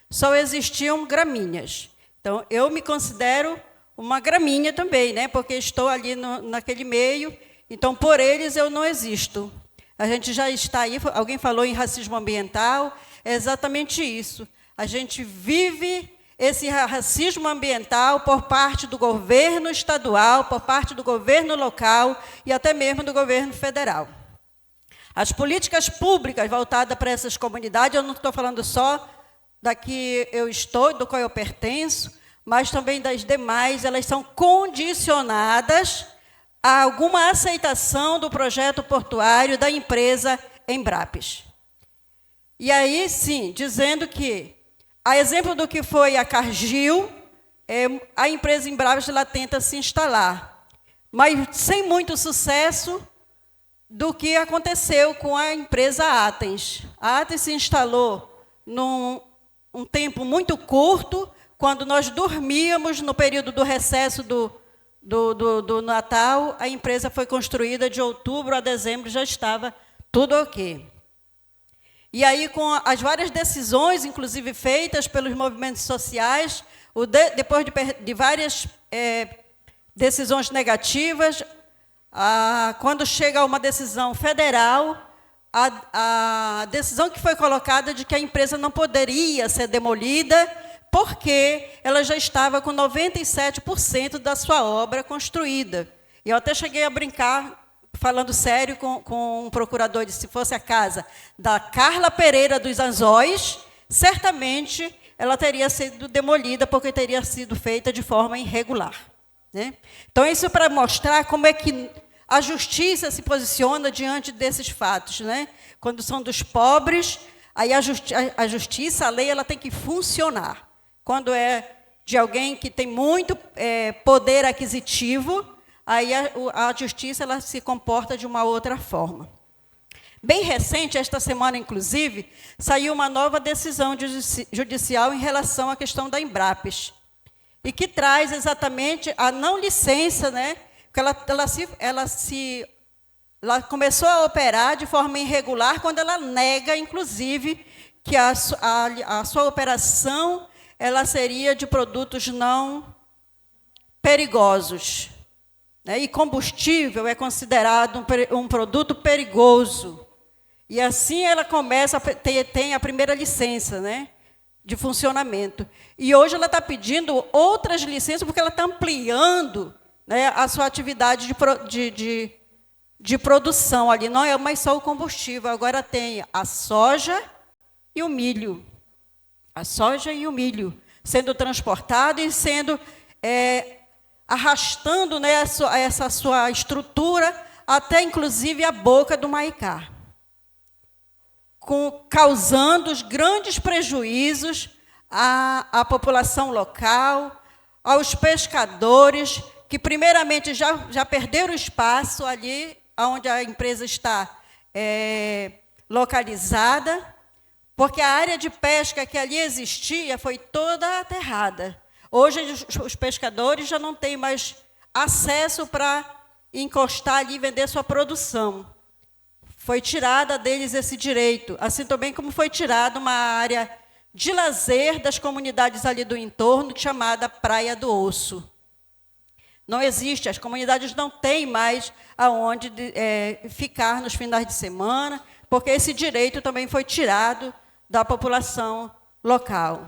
só existiam gramíneas. Então, eu me considero uma gramínea também, né, porque estou ali naquele meio, então, por eles, eu não existo. A gente já está aí, alguém falou em racismo ambiental, é exatamente isso. A gente vive esse racismo ambiental por parte do governo estadual, por parte do governo local e até mesmo do governo federal. As políticas públicas voltadas para essas comunidades, eu não estou falando só da que eu estou, do qual eu pertenço, mas também das demais, elas são condicionadas a alguma aceitação do projeto portuário da empresa Embrapes. E aí, sim, dizendo que, a exemplo do que foi a Cargill, a empresa Embrapes ela tenta se instalar, mas sem muito sucesso do que aconteceu com a empresa Atens. A Atens se instalou num tempo muito curto, quando nós dormíamos no período do recesso do Natal, a empresa foi construída de outubro a dezembro, já estava tudo ok. E aí, com as várias decisões, inclusive feitas pelos movimentos sociais, depois de várias decisões negativas, quando chega uma decisão federal, a decisão que foi colocada de que a empresa não poderia ser demolida, porque ela já estava com 97% da sua obra construída. E eu até cheguei a brincar, falando sério com um procurador, se fosse a casa da Carla Pereira dos Anzóis, certamente ela teria sido demolida, porque teria sido feita de forma irregular, né? Então, isso para mostrar como é que a justiça se posiciona diante desses fatos, né? Quando são dos pobres, aí a justiça, a lei, ela tem que funcionar. Quando é de alguém que tem muito poder aquisitivo, aí a justiça ela se comporta de uma outra forma. Bem recente, esta semana, inclusive, saiu uma nova decisão judicial em relação à questão da Embrapes, e que traz exatamente a não licença, né? Porque ela começou a operar de forma irregular quando ela nega, inclusive, que a sua operação ela seria de produtos não perigosos, né? E combustível é considerado um produto perigoso. E assim ela começa tem a primeira licença, né, de funcionamento. E hoje ela está pedindo outras licenças, porque ela está ampliando, né, a sua atividade de produção ali. Não é mais só o combustível, agora tem a soja e o milho. A soja e o milho sendo transportado e sendo arrastando, né, essa sua estrutura até, inclusive, a boca do Maicá, causando os grandes prejuízos à população local, aos pescadores que primeiramente já perderam espaço ali onde a empresa está localizada, porque a área de pesca que ali existia foi toda aterrada. Hoje os pescadores já não têm mais acesso para encostar ali e vender sua produção. Foi tirada deles esse direito, assim também como foi tirada uma área de lazer das comunidades ali do entorno, chamada Praia do Osso. Não existe, as comunidades não têm mais aonde ficar nos finais de semana, porque esse direito também foi tirado da população local.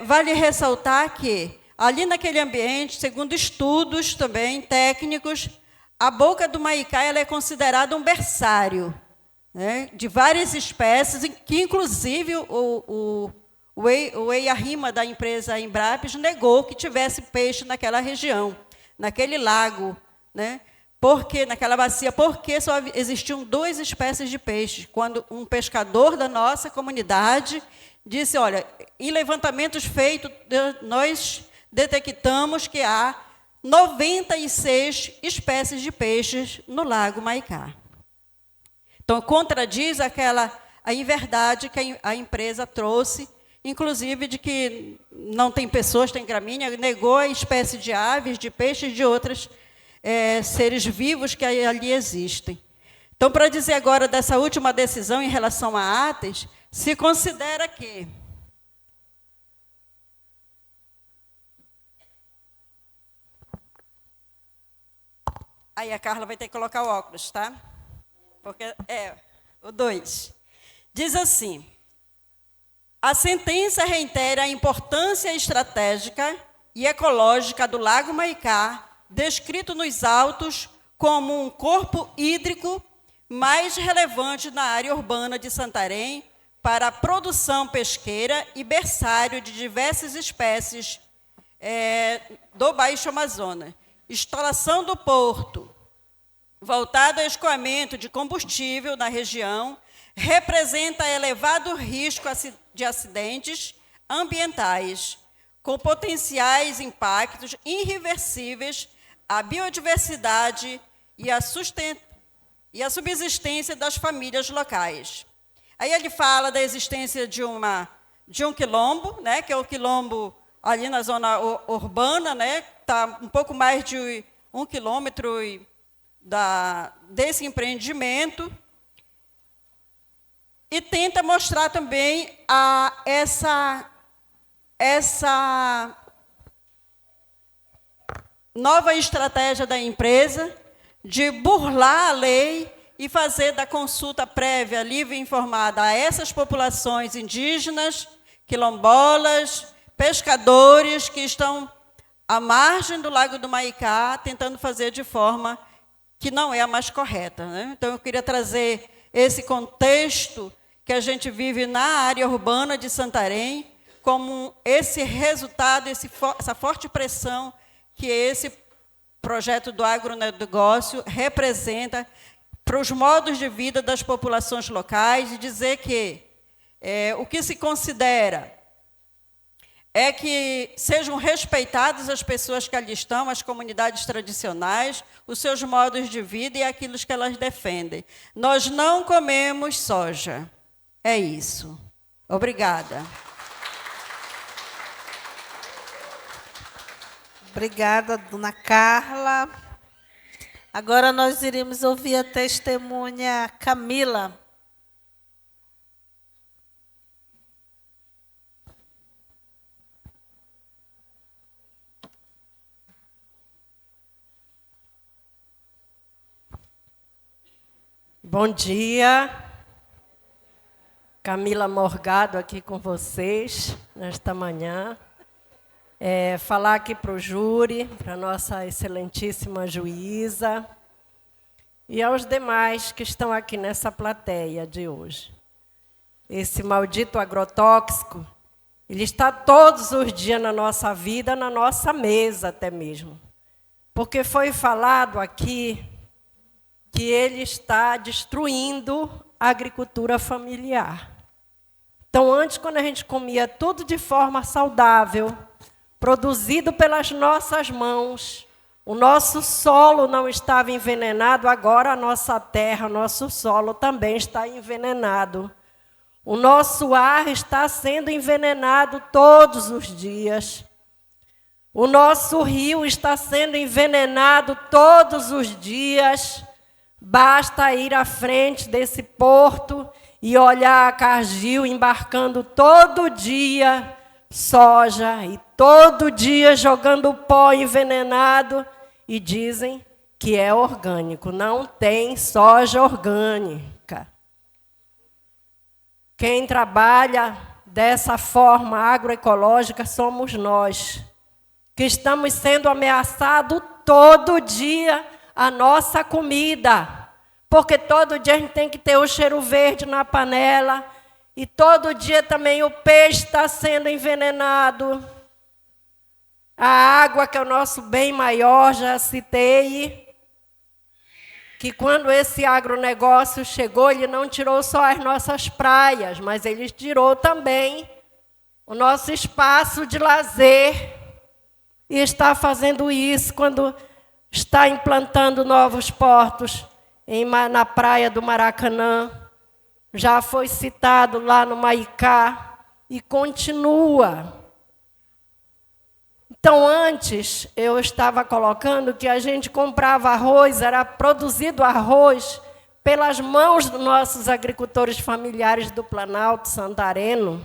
Vale ressaltar que, ali naquele ambiente, segundo estudos também técnicos, a boca do Maicá ela é considerada um berçário, né, de várias espécies, que inclusive o EIA-RIMA da empresa Embrapes negou que tivesse peixe naquela região, naquele lago, né, naquela bacia, porque só existiam 2 espécies de peixe. Quando um pescador da nossa comunidade disse, olha, em levantamentos feitos, nós detectamos que há 96 espécies de peixes no Lago Maicá. Então, contradiz a inverdade que a empresa trouxe, inclusive de que não tem pessoas, tem gramínea, negou a espécie de aves, de peixes, de outros seres vivos que ali existem. Então, para dizer agora dessa última decisão em relação a Ates, se considera que aí a Carla vai ter que colocar o óculos, tá? Porque o 2. Diz assim: a sentença reitera a importância estratégica e ecológica do Lago Maicá, descrito nos autos como um corpo hídrico mais relevante na área urbana de Santarém para a produção pesqueira e berçário de diversas espécies do Baixo Amazonas. Instalação do porto, voltado ao escoamento de combustível na região, representa elevado risco de acidentes ambientais, com potenciais impactos irreversíveis à biodiversidade e à subsistência das famílias locais. Aí ele fala da existência de um quilombo, né, que é o quilombo ali na zona urbana, né, está um pouco mais de 1 quilômetro desse empreendimento, e tenta mostrar também essa nova estratégia da empresa de burlar a lei e fazer da consulta prévia, livre e informada a essas populações indígenas, quilombolas, pescadores que estão à margem do Lago do Maicá, tentando fazer de forma que não é a mais correta, né? Então, eu queria trazer esse contexto que a gente vive na área urbana de Santarém, como esse resultado, essa forte pressão que esse projeto do agronegócio representa para os modos de vida das populações locais, e dizer que o que se considera é que sejam respeitadas as pessoas que ali estão, as comunidades tradicionais, os seus modos de vida e aquilo que elas defendem. Nós não comemos soja. É isso. Obrigada. Obrigada, dona Carla. Agora nós iremos ouvir a testemunha Camila. Bom dia, Camila Morgado aqui com vocês nesta manhã. Falar aqui para o júri, para a nossa excelentíssima juíza e aos demais que estão aqui nessa plateia de hoje. Esse maldito agrotóxico, ele está todos os dias na nossa vida, na nossa mesa até mesmo. Porque foi falado aqui que ele está destruindo a agricultura familiar. Então, antes, quando a gente comia tudo de forma saudável, produzido pelas nossas mãos. O nosso solo não estava envenenado, agora a nossa terra, o nosso solo também está envenenado. O nosso ar está sendo envenenado todos os dias. O nosso rio está sendo envenenado todos os dias. Basta ir à frente desse porto e olhar a Cargill embarcando todo dia soja e todo dia jogando pó envenenado e dizem que é orgânico. Não tem soja orgânica. Quem trabalha dessa forma agroecológica somos nós, que estamos sendo ameaçados todo dia a nossa comida, porque todo dia a gente tem que ter o cheiro verde na panela, e todo dia também o peixe está sendo envenenado. A água, que é o nosso bem maior, já citei, que quando esse agronegócio chegou, ele não tirou só as nossas praias, mas ele tirou também o nosso espaço de lazer. E está fazendo isso quando está implantando novos portos na praia do Maracanã. Já foi citado lá no Maicá e continua. Então, antes, eu estava colocando que a gente comprava arroz, era produzido arroz pelas mãos dos nossos agricultores familiares do Planalto Santareno,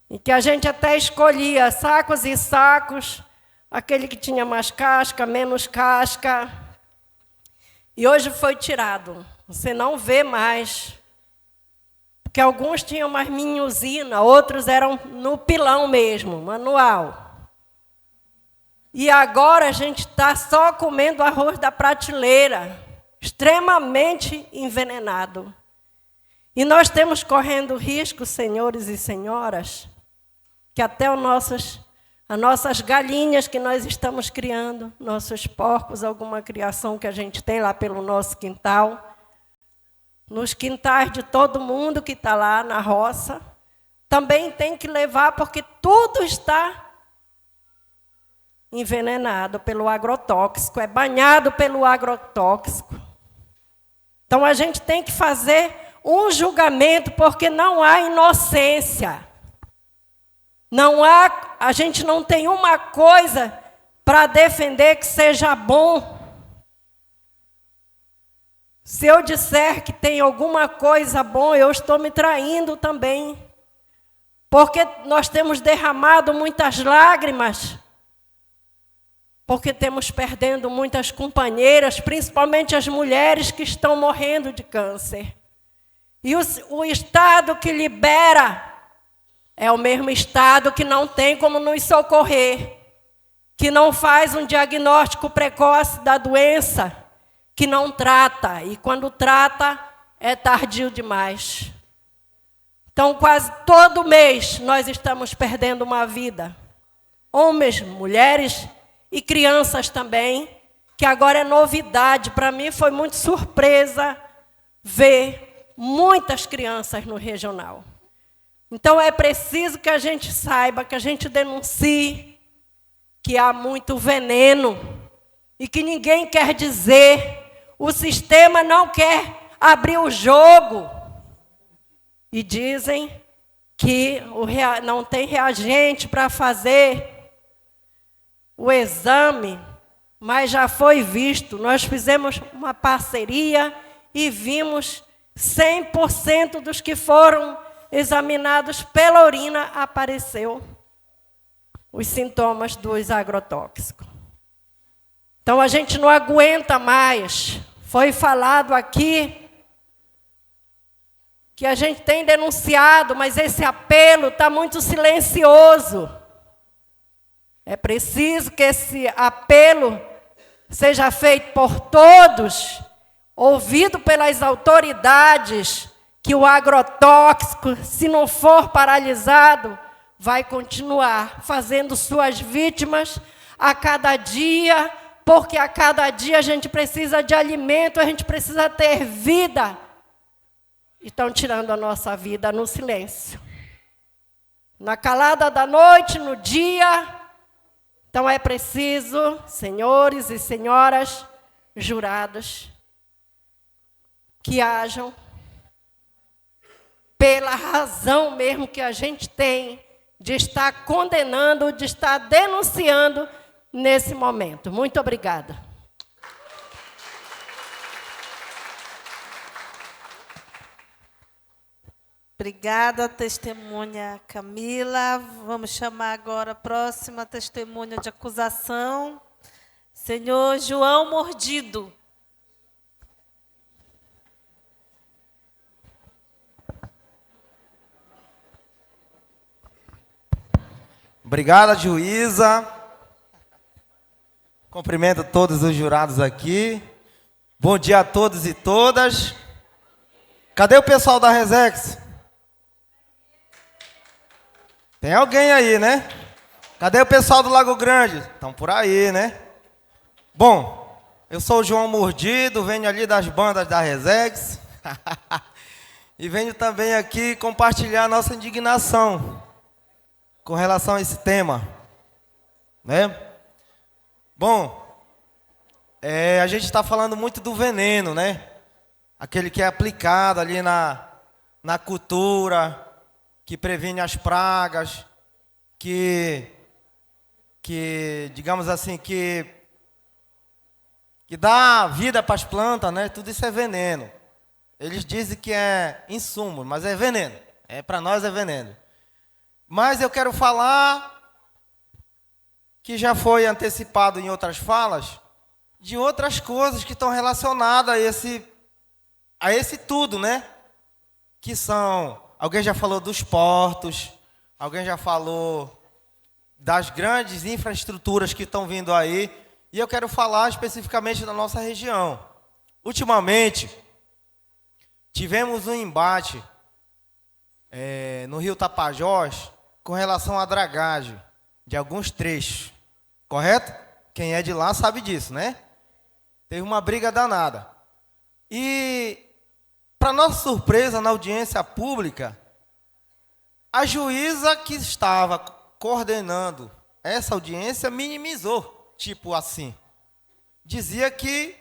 e que a gente até escolhia sacos e sacos, aquele que tinha mais casca, menos casca. E hoje foi tirado. Você não vê mais. Porque alguns tinham mais minhusina, outros eram no pilão mesmo, manual. E agora a gente está só comendo arroz da prateleira, extremamente envenenado. E nós temos correndo risco, senhores e senhoras, que até as nossas galinhas que nós estamos criando, nossos porcos, alguma criação que a gente tem lá pelo nosso quintal, nos quintais de todo mundo que está lá na roça, também tem que levar, porque tudo está envenenado pelo agrotóxico, é banhado pelo agrotóxico. Então a gente tem que fazer um julgamento, porque não há inocência. A gente não tem uma coisa para defender que seja bom. Se eu disser que tem alguma coisa boa, eu estou me traindo também. Porque nós temos derramado muitas lágrimas. Porque temos perdendo muitas companheiras, principalmente as mulheres que estão morrendo de câncer. E o Estado que libera é o mesmo Estado que não tem como nos socorrer, que não faz um diagnóstico precoce da doença, que não trata, e quando trata, é tardio demais. Então, quase todo mês, nós estamos perdendo uma vida. Homens, mulheres e crianças também, que agora é novidade. Para mim, foi muito surpresa ver muitas crianças no regional. Então, é preciso que a gente saiba, que a gente denuncie que há muito veneno e que ninguém quer dizer. O sistema não quer abrir o jogo. E dizem que não tem reagente para fazer o exame, mas já foi visto. Nós fizemos uma parceria e vimos 100% dos que foram examinados pela urina apareceu os sintomas dos agrotóxicos. Então, a gente não aguenta mais. Foi falado aqui que a gente tem denunciado, mas esse apelo está muito silencioso. É preciso que esse apelo seja feito por todos, ouvido pelas autoridades, que o agrotóxico, se não for paralisado, vai continuar fazendo suas vítimas a cada dia, porque a cada dia a gente precisa de alimento, a gente precisa ter vida. Estão tirando a nossa vida no silêncio. Na calada da noite, no dia, Então é preciso, senhores e senhoras jurados, que hajam pela razão mesmo que a gente tem de estar condenando, de estar denunciando nesse momento. Muito obrigada. Obrigada, testemunha Camila. Vamos chamar agora a próxima testemunha de acusação, senhor João Mordido. Obrigada, juíza. Cumprimento todos os jurados aqui. Bom dia a todos e todas. Cadê o pessoal da Resex? Tem alguém aí, né? Cadê o pessoal do Lago Grande? Estão por aí, né? Bom, eu sou o João Mordido, venho ali das bandas da Resex. E venho também aqui compartilhar a nossa indignação com relação a esse tema, né? Bom, a gente está falando muito do veneno, né? Aquele que é aplicado ali na cultura, que previne as pragas, que digamos assim, que dá vida para as plantas, né? Tudo isso é veneno. Eles dizem que é insumo, mas é veneno. Para nós é veneno. Mas eu quero falar, que já foi antecipado em outras falas, de outras coisas que estão relacionadas a esse tudo, né? Que são, alguém já falou dos portos, alguém já falou das grandes infraestruturas que estão vindo aí, e eu quero falar especificamente da nossa região. Ultimamente, tivemos um embate no Rio Tapajós com relação à dragagem de alguns trechos, correto? Quem é de lá sabe disso, né? Teve uma briga danada. E, para nossa surpresa, na audiência pública, a juíza que estava coordenando essa audiência minimizou, tipo assim. Dizia que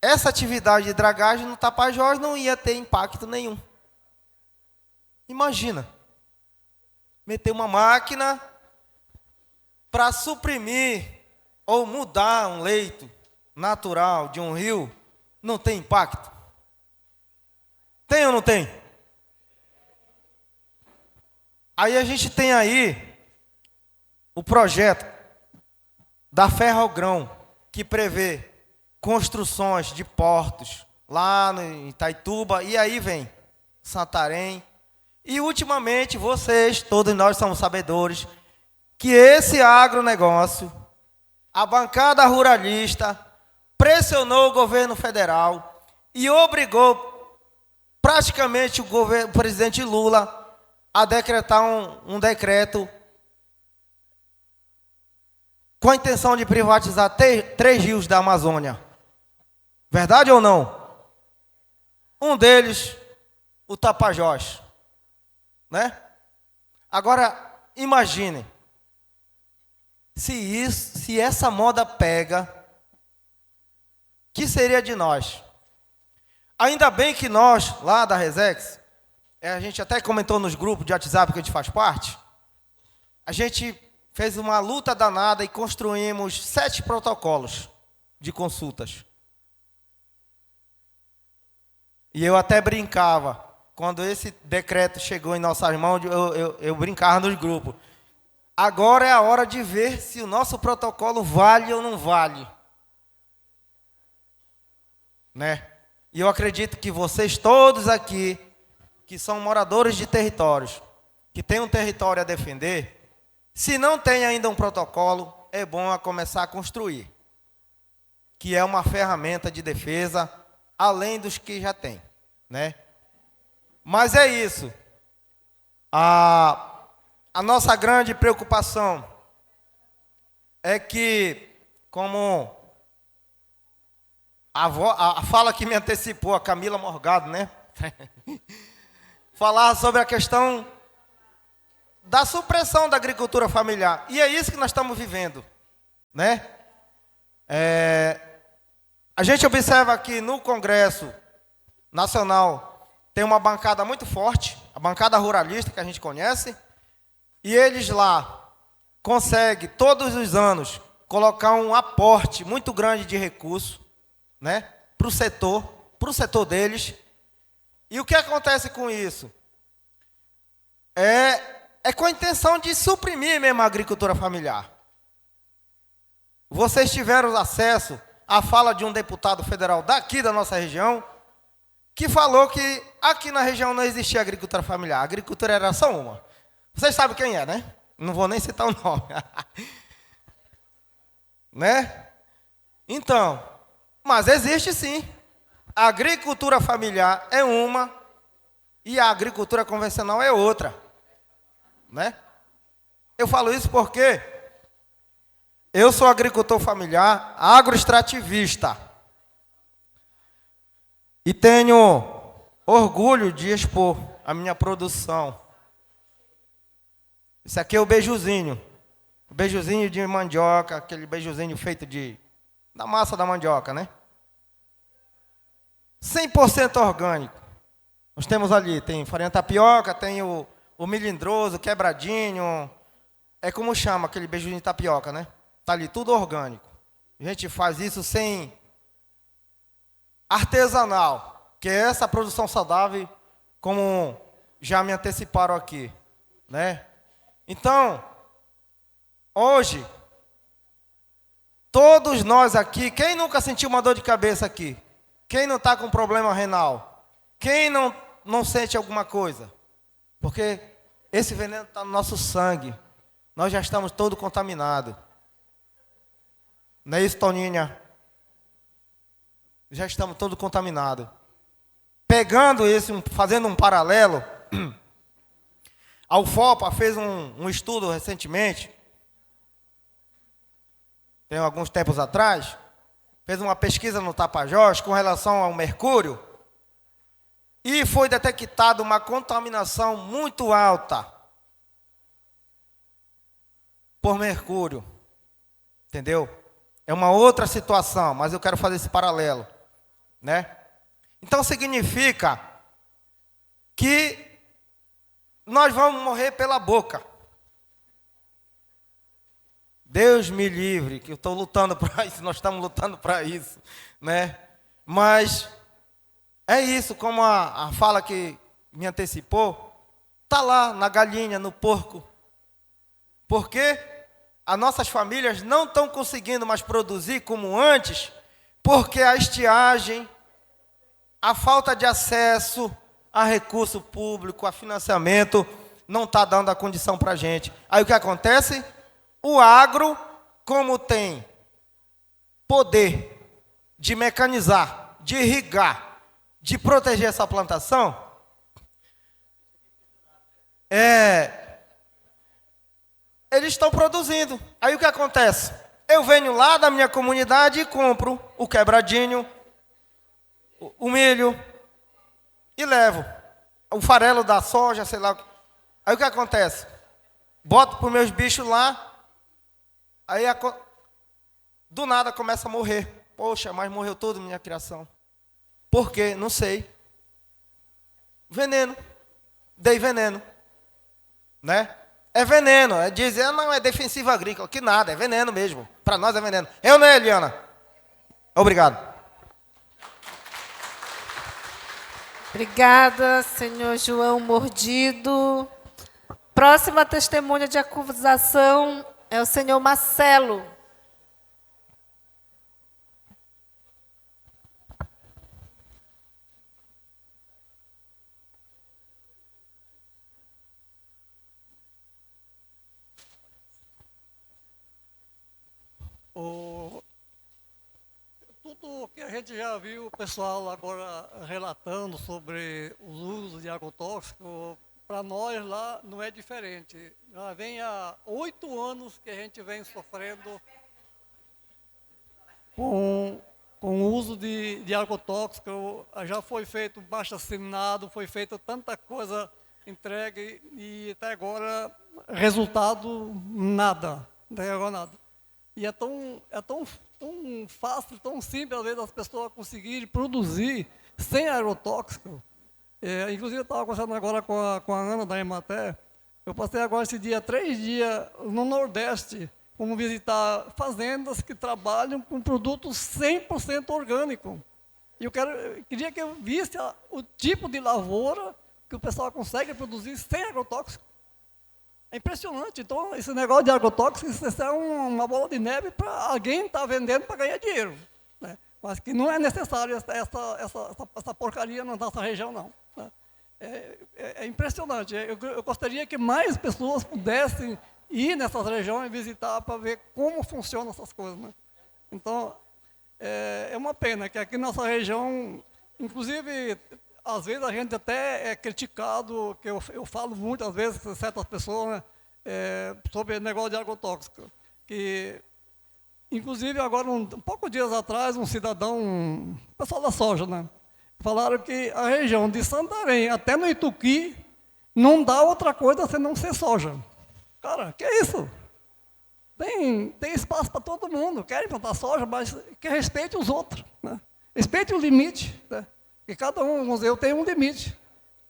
essa atividade de dragagem no Tapajós não ia ter impacto nenhum. Imagina, meter uma máquina para suprimir ou mudar um leito natural de um rio, não tem impacto? Tem ou não tem? Aí a gente tem aí o projeto da Ferrogrão, que prevê construções de portos lá em Itaituba, e aí vem Santarém. E ultimamente, vocês, todos nós somos sabedores, que esse agronegócio, a bancada ruralista, pressionou o governo federal e obrigou praticamente o presidente Lula a decretar um decreto com a intenção de privatizar 3 rios da Amazônia. Verdade ou não? Um deles, o Tapajós. Né? Agora, imagine, se essa moda pega, que seria de nós? Ainda bem que nós, lá da Resex, a gente até comentou nos grupos de WhatsApp que a gente faz parte, a gente fez uma luta danada e construímos 7 protocolos de consultas. E eu até brincava, quando esse decreto chegou em nossas mãos, eu brincava nos grupos. Agora é a hora de ver se o nosso protocolo vale ou não vale. Né? E eu acredito que vocês todos aqui, que são moradores de territórios, que têm um território a defender, se não tem ainda um protocolo, é bom a começar a construir. Que é uma ferramenta de defesa, além dos que já tem. Né? Mas é isso. A nossa grande preocupação é que, como a fala que me antecipou, a Camila Morgado, né? Falar sobre a questão da supressão da agricultura familiar. E é isso que nós estamos vivendo, né? A gente observa aqui no Congresso Nacional, tem uma bancada muito forte, a bancada ruralista que a gente conhece, e eles lá conseguem, todos os anos, colocar um aporte muito grande de recursos, né, para o setor deles. E o que acontece com isso? É com a intenção de suprimir mesmo a agricultura familiar. Vocês tiveram acesso à fala de um deputado federal daqui da nossa região, que falou que aqui na região não existia agricultura familiar, a agricultura era só uma. Vocês sabem quem é, né? Não vou nem citar o nome. Né? Então, mas existe sim. A agricultura familiar é uma e a agricultura convencional é outra. Né? Eu falo isso porque eu sou agricultor familiar, agroextrativista. E tenho orgulho de expor a minha produção. Isso aqui é o beijuzinho. O beijuzinho de mandioca, aquele beijuzinho feito da massa da mandioca, né? 100% orgânico. Nós temos ali, tem farinha tapioca, tem o melindroso, quebradinho. É como chama aquele beijuzinho de tapioca, né? Tá ali, tudo orgânico. A gente faz isso sem artesanal, que é essa produção saudável, como já me anteciparam aqui, né? Então, hoje, todos nós aqui, quem nunca sentiu uma dor de cabeça aqui? Quem não está com problema renal? Quem não sente alguma coisa? Porque esse veneno está no nosso sangue. Nós já estamos todos contaminados. Não é isso, Toninha? Já estamos todos contaminados. Pegando fazendo um paralelo, a UFOPA fez um estudo recentemente, tem alguns tempos atrás, fez uma pesquisa no Tapajós com relação ao mercúrio, e foi detectada uma contaminação muito alta por mercúrio. Entendeu? É uma outra situação, mas eu quero fazer esse paralelo, né? Então significa que nós vamos morrer pela boca. Deus me livre, que eu estou lutando para isso, nós estamos lutando para isso, né? Mas é isso, como a fala que me antecipou, está lá na galinha, no porco. Porque as nossas famílias não estão conseguindo mais produzir como antes, porque a estiagem, a falta de acesso a recurso público, a financiamento, não está dando a condição para a gente. Aí o que acontece? O agro, como tem poder de mecanizar, de irrigar, de proteger essa plantação, eles estão produzindo. Aí o que acontece? Eu venho lá da minha comunidade e compro o quebradinho, o milho, e levo o farelo da soja, sei lá. Aí o que acontece? Boto para os meus bichos lá, aí do nada começa a morrer. Poxa, mas morreu toda a minha criação. Por quê? Não sei. Veneno. Dei veneno. Né? É veneno. É dizer, não, é defensiva agrícola. Que nada, é veneno mesmo. Para nós é veneno. Eu não é, Eliana? Obrigado. Obrigada, senhor João Mordido. Próxima testemunha de acusação é o senhor Marcelo. Tudo que a gente já viu o pessoal agora relatando sobre os usos de agrotóxico, para nós lá não é diferente. Já vem há 8 anos que a gente vem sofrendo com o uso de agrotóxico. Já foi feito abaixo-assinado, foi feita tanta coisa entregue e até agora resultado nada, não tem agora nada. E é tão fácil, tão simples, às vezes, as pessoas conseguirem produzir sem agrotóxico. Inclusive, eu estava conversando agora com a Ana da Emater. Eu passei agora esse dia, 3 dias, no Nordeste, como visitar fazendas que trabalham com produtos 100% orgânicos. E eu queria que eu visse o tipo de lavoura que o pessoal consegue produzir sem agrotóxico. É impressionante. Então, esse negócio de agrotóxico, isso é uma bola de neve para alguém estar vendendo para ganhar dinheiro, né? Mas que não é necessário essa porcaria na nossa região, não, né? É impressionante. Eu gostaria que mais pessoas pudessem ir nessas regiões e visitar para ver como funcionam essas coisas, né? Então, é uma pena que aqui na nossa região, inclusive, às vezes a gente até é criticado, que eu falo muitas vezes com certas pessoas, né, sobre negócio de agrotóxico. Que, inclusive, agora, poucos dias atrás, um cidadão, pessoal da soja, né, falaram que a região de Santarém até no Ituqui não dá outra coisa senão ser soja. Cara, que é isso? Tem espaço para todo mundo, querem plantar soja, mas que respeite os outros, né? Respeite o limite, né? E cada um, vamos dizer, eu tenho um limite,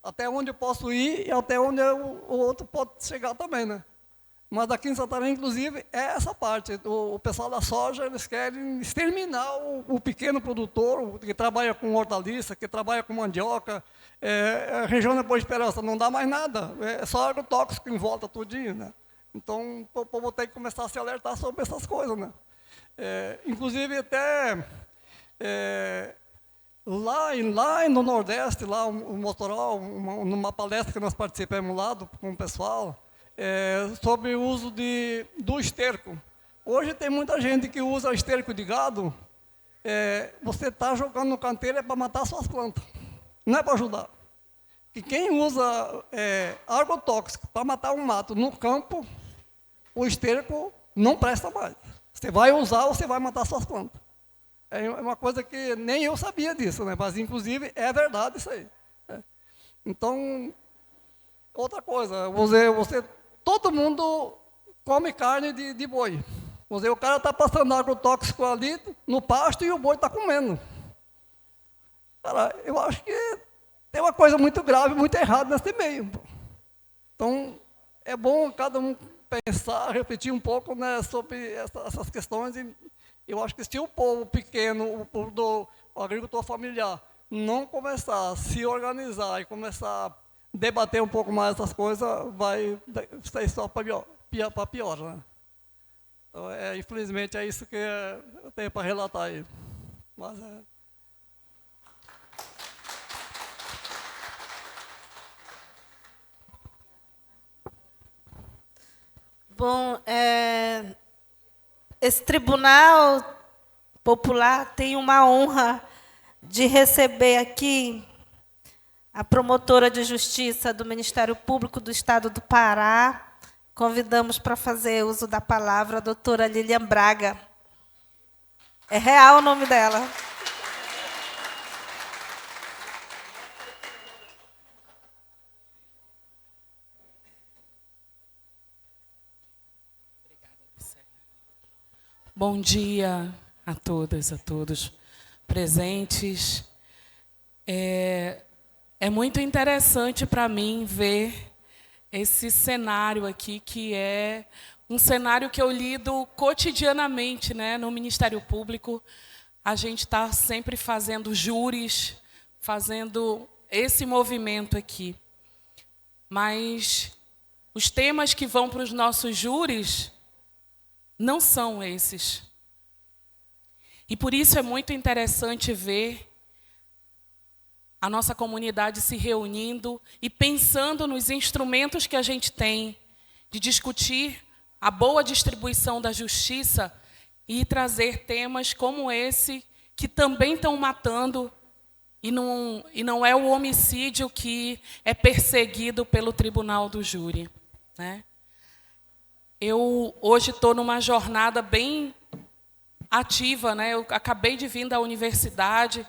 até onde eu posso ir e até onde o outro pode chegar também, né? Mas aqui em Santarém, inclusive, é essa parte. O pessoal da soja, eles querem exterminar o pequeno produtor, que trabalha com hortaliça, que trabalha com mandioca. A região da Boa Esperança não dá mais nada, é só agrotóxico em volta tudinho, né? Então, o povo tem que começar a se alertar sobre essas coisas, né? Inclusive, até lá no Nordeste, lá no Mossoró, numa palestra que nós participamos lá com o pessoal, sobre o uso do esterco. Hoje tem muita gente que usa esterco de gado, você está jogando no canteiro para matar suas plantas, não é para ajudar. Que quem usa agrotóxico para matar um mato no campo, o esterco não presta mais. Você vai usar ou você vai matar suas plantas. É uma coisa que nem eu sabia disso, né? Mas, inclusive, é verdade isso aí. Então, outra coisa, todo mundo come carne de boi. O cara está passando agrotóxico ali no pasto e o boi está comendo. Cara, eu acho que tem uma coisa muito grave, muito errada nesse meio. Então, é bom cada um pensar, refletir um pouco, né, sobre essas questões. E eu acho que se o povo pequeno, o agricultor familiar, não começar a se organizar e começar a debater um pouco mais essas coisas, vai sair só para pior, né? Então, infelizmente, é isso que eu tenho para relatar aí. Mas Bom, esse Tribunal Popular tem uma honra de receber aqui a promotora de Justiça do Ministério Público do Estado do Pará. Convidamos para fazer uso da palavra a doutora Lilian Braga. É real o nome dela. Bom dia a todas, a todos presentes. É muito interessante para mim ver esse cenário aqui, que é um cenário que eu lido cotidianamente, né? No Ministério Público. A gente está sempre fazendo júris, fazendo esse movimento aqui. Mas os temas que vão para os nossos júris não são esses. E por isso é muito interessante ver a nossa comunidade se reunindo e pensando nos instrumentos que a gente tem de discutir a boa distribuição da justiça e trazer temas como esse, que também estão matando, e não é o homicídio que é perseguido pelo Tribunal do Júri, né? Eu hoje estou numa jornada bem ativa, né? Eu acabei de vir da universidade,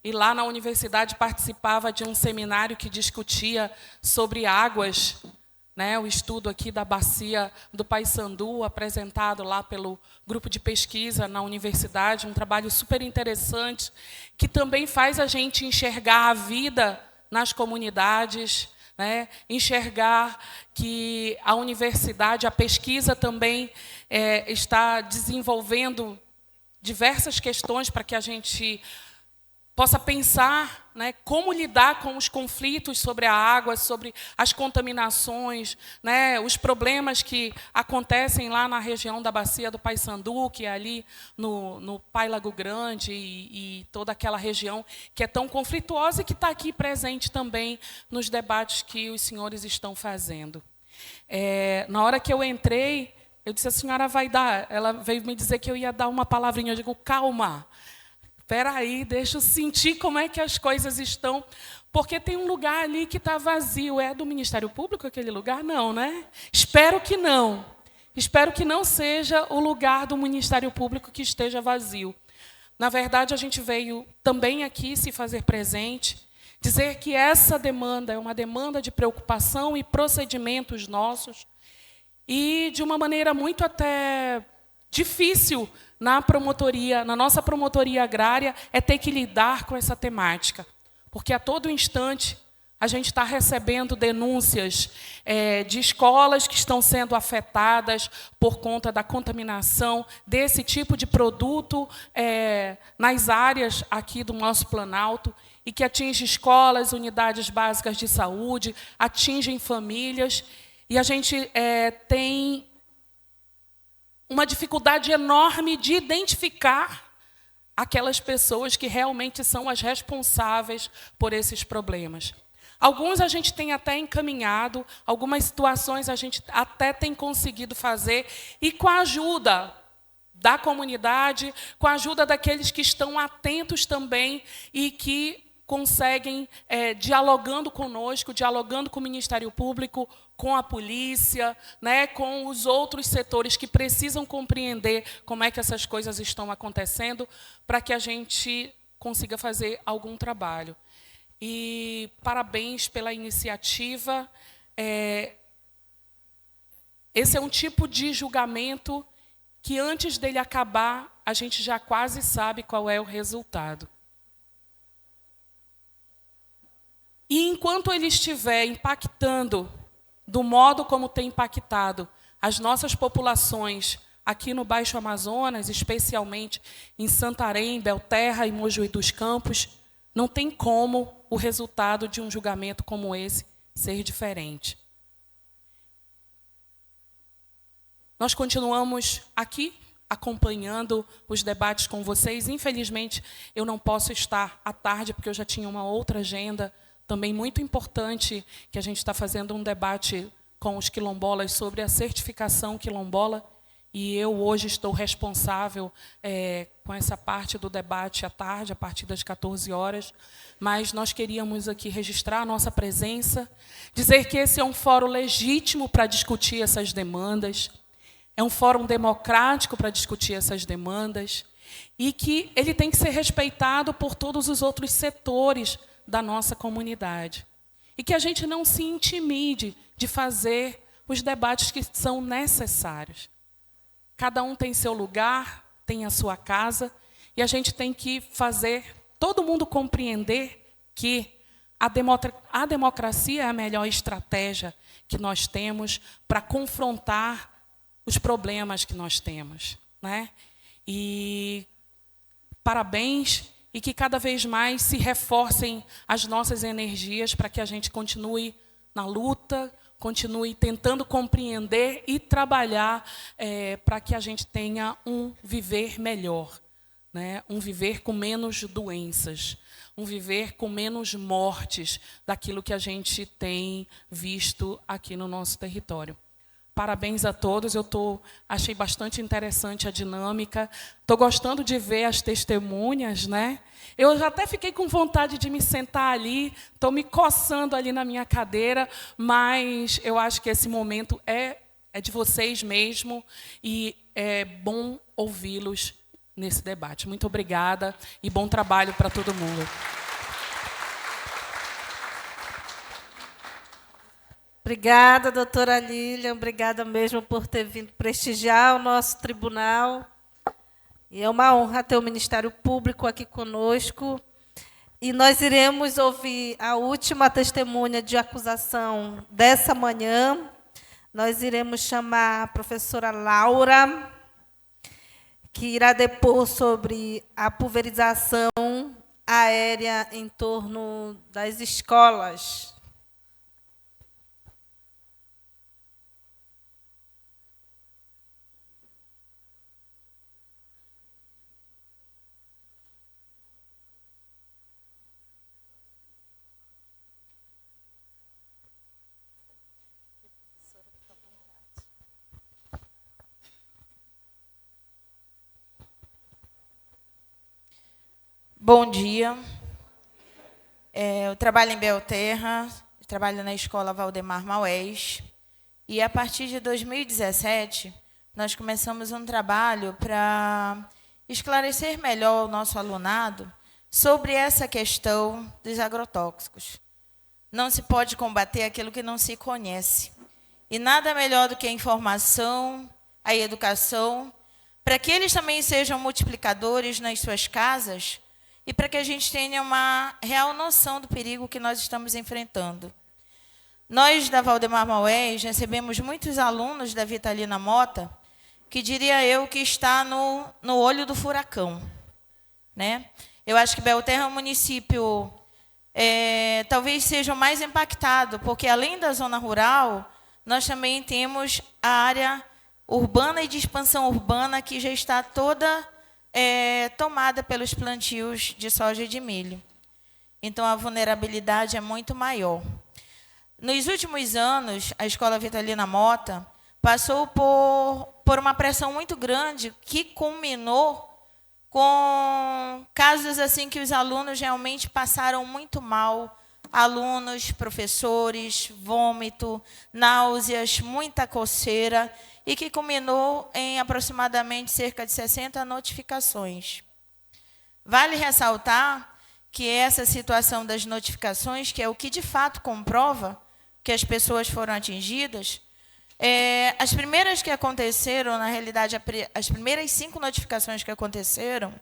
e lá na universidade participava de um seminário que discutia sobre águas né, o estudo aqui da bacia do Paissandu, apresentado lá pelo grupo de pesquisa na universidade, um trabalho super interessante, que também faz a gente enxergar a vida nas comunidades, né, enxergar que a universidade, a pesquisa também está desenvolvendo diversas questões para que a gente possa pensar, né, como lidar com os conflitos sobre a água, sobre as contaminações, né, os problemas que acontecem lá na região da bacia do Paissandu, que é ali no Pai Lago Grande e toda aquela região que é tão conflituosa e que está aqui presente também nos debates que os senhores estão fazendo. Na hora que eu entrei, eu disse, a senhora vai dar, ela veio me dizer que eu ia dar uma palavrinha, eu digo, calma, espera aí, deixa eu sentir como é que as coisas estão, porque tem um lugar ali que está vazio. É do Ministério Público aquele lugar? Não, né? Espero que não. Espero que não seja o lugar do Ministério Público que esteja vazio. Na verdade, a gente veio também aqui se fazer presente, dizer que essa demanda é uma demanda de preocupação e procedimentos nossos, e de uma maneira muito até difícil na promotoria, na nossa promotoria agrária, é ter que lidar com essa temática. Porque a todo instante a gente está recebendo denúncias de escolas que estão sendo afetadas por conta da contaminação desse tipo de produto nas áreas aqui do nosso Planalto, e que atinge escolas, unidades básicas de saúde, atingem famílias, e a gente tem uma dificuldade enorme de identificar aquelas pessoas que realmente são as responsáveis por esses problemas. Alguns a gente tem até encaminhado, algumas situações a gente até tem conseguido fazer, e com a ajuda da comunidade, com a ajuda daqueles que estão atentos também e que conseguem, dialogando conosco, dialogando com o Ministério Público, com a polícia, né, com os outros setores que precisam compreender como é que essas coisas estão acontecendo, para que a gente consiga fazer algum trabalho. E parabéns pela iniciativa. Esse é um tipo de julgamento que, antes dele acabar, a gente já quase sabe qual é o resultado. E enquanto ele estiver impactando do modo como tem impactado as nossas populações aqui no Baixo Amazonas, especialmente em Santarém, Belterra e Mojuí dos Campos, não tem como o resultado de um julgamento como esse ser diferente. Nós continuamos aqui acompanhando os debates com vocês. Infelizmente, eu não posso estar à tarde, porque eu já tinha uma outra agenda também muito importante, que a gente está fazendo um debate com os quilombolas sobre a certificação quilombola, e eu hoje estou responsável com essa parte do debate à tarde, a partir das 14 horas, mas nós queríamos aqui registrar a nossa presença, dizer que esse é um fórum legítimo para discutir essas demandas, é um fórum democrático para discutir essas demandas, e que ele tem que ser respeitado por todos os outros setores da nossa comunidade. E que a gente não se intimide de fazer os debates que são necessários. Cada um tem seu lugar, tem a sua casa, e a gente tem que fazer todo mundo compreender que a democracia é a melhor estratégia que nós temos para confrontar os problemas que nós temos, né? E parabéns, e que cada vez mais se reforcem as nossas energias para que a gente continue na luta, continue tentando compreender e trabalhar para que a gente tenha um viver melhor, né? Um viver com menos doenças, um viver com menos mortes daquilo que a gente tem visto aqui no nosso território. Parabéns a todos, achei bastante interessante a dinâmica, estou gostando de ver as testemunhas, né? Eu já até fiquei com vontade de me sentar ali, estou me coçando ali na minha cadeira, mas eu acho que esse momento é de vocês mesmo, e é bom ouvi-los nesse debate. Muito obrigada e bom trabalho para todo mundo. Obrigada, doutora Lilian. Obrigada mesmo por ter vindo prestigiar o nosso tribunal. E é uma honra ter o Ministério Público aqui conosco. E nós iremos ouvir a última testemunha de acusação dessa manhã. Nós iremos chamar a professora Laura, que irá depor sobre a pulverização aérea em torno das escolas. Bom dia. Eu trabalho em Belterra, trabalho na escola Valdemar Maués. E, a partir de 2017, nós começamos um trabalho para esclarecer melhor o nosso alunado sobre essa questão dos agrotóxicos. Não se pode combater aquilo que não se conhece. E nada melhor do que a informação, a educação, para que eles também sejam multiplicadores nas suas casas, e para que a gente tenha uma real noção do perigo que nós estamos enfrentando. Nós, da Valdemar Maués, recebemos muitos alunos da Vitalina Mota, que diria eu que está no olho do furacão, né? Eu acho que Belterra é um município, talvez seja o mais impactado, porque, além da zona rural, nós também temos a área urbana e de expansão urbana, que já está toda tomada pelos plantios de soja e de milho. Então, a vulnerabilidade é muito maior. Nos últimos anos, a Escola Vitalina Mota passou por uma pressão muito grande, que culminou com casos assim que os alunos realmente passaram muito mal. Alunos, professores, vômito, náuseas, muita coceira, e que culminou em aproximadamente cerca de 60 notificações. Vale ressaltar que essa situação das notificações, que é o que de fato comprova que as pessoas foram atingidas, as primeiras que aconteceram, na realidade, as primeiras 5 notificações que aconteceram,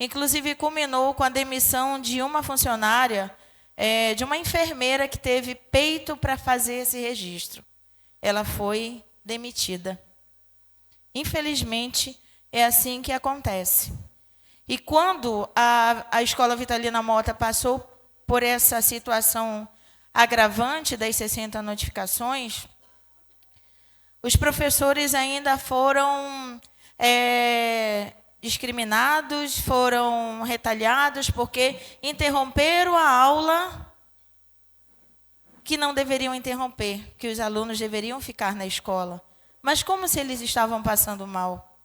inclusive culminou com a demissão de uma funcionária, de uma enfermeira que teve peito para fazer esse registro. Ela foi demitida. Infelizmente, é assim que acontece. E quando a Escola Vitalina Mota passou por essa situação agravante das 60 notificações, os professores ainda foram discriminados, foram retalhados, porque interromperam a aula que não deveriam interromper, que os alunos deveriam ficar na escola. Mas como se eles estavam passando mal?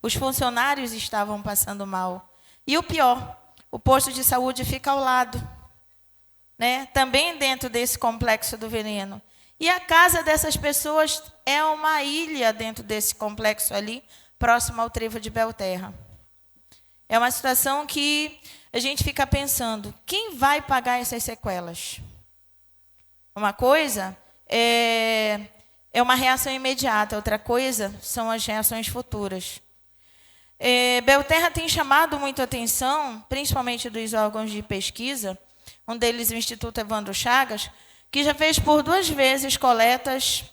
Os funcionários estavam passando mal. E o pior, o posto de saúde fica ao lado, né? Também dentro desse complexo do veneno. E a casa dessas pessoas é uma ilha dentro desse complexo ali, próximo ao trevo de Belterra. É uma situação que a gente fica pensando, quem vai pagar essas sequelas? Uma coisa é uma reação imediata, outra coisa são as reações futuras. Belterra tem chamado muito a atenção, principalmente dos órgãos de pesquisa, um deles o Instituto Evandro Chagas, que já fez por 2 vezes coletas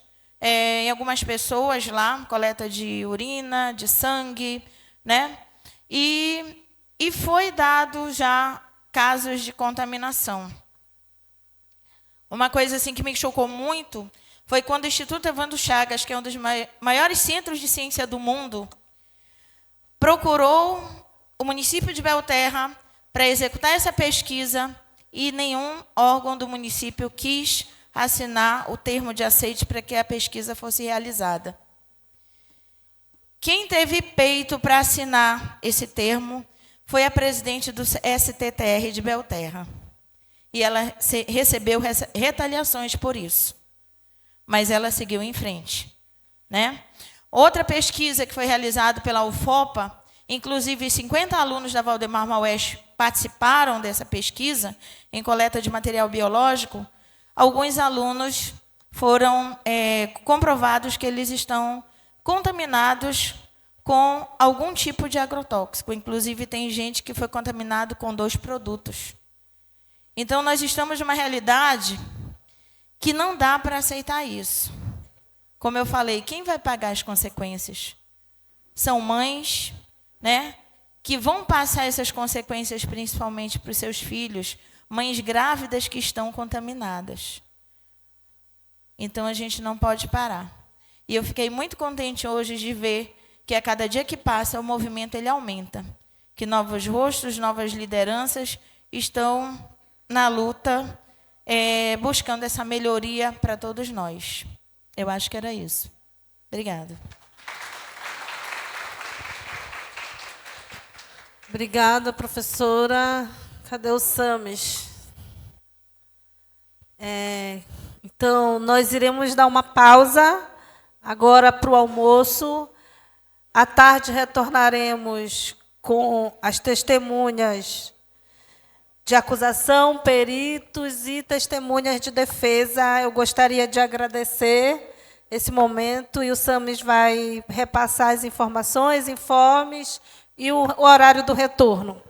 em algumas pessoas lá, coleta de urina, de sangue, né? E foi dado já casos de contaminação. Uma coisa assim que me chocou muito foi quando o Instituto Evandro Chagas, que é um dos maiores centros de ciência do mundo, procurou o município de Belterra para executar essa pesquisa, e nenhum órgão do município quis assinar o termo de aceite para que a pesquisa fosse realizada. Quem teve peito para assinar esse termo foi a presidente do STTR de Belterra. E ela recebeu retaliações por isso. Mas ela seguiu em frente, né? Outra pesquisa que foi realizada pela UFOPA, inclusive 50 alunos da Valdemar Maués participaram dessa pesquisa em coleta de material biológico. Alguns alunos foram comprovados que eles estão contaminados com algum tipo de agrotóxico. Inclusive, tem gente que foi contaminado com 2 produtos. Então, nós estamos numa realidade que não dá para aceitar isso. Como eu falei, quem vai pagar as consequências? São mães, né, que vão passar essas consequências principalmente para os seus filhos, mães grávidas que estão contaminadas. Então, a gente não pode parar. E eu fiquei muito contente hoje de ver que a cada dia que passa, o movimento ele aumenta. Que novos rostos, novas lideranças estão na luta, buscando essa melhoria para todos nós. Eu acho que era isso. Obrigada. Obrigada, professora. Cadê o Sames? Então, nós iremos dar uma pausa agora para o almoço. À tarde, retornaremos com as testemunhas de acusação, peritos e testemunhas de defesa. Eu gostaria de agradecer esse momento e o Sames vai repassar as informações, informes e o horário do retorno.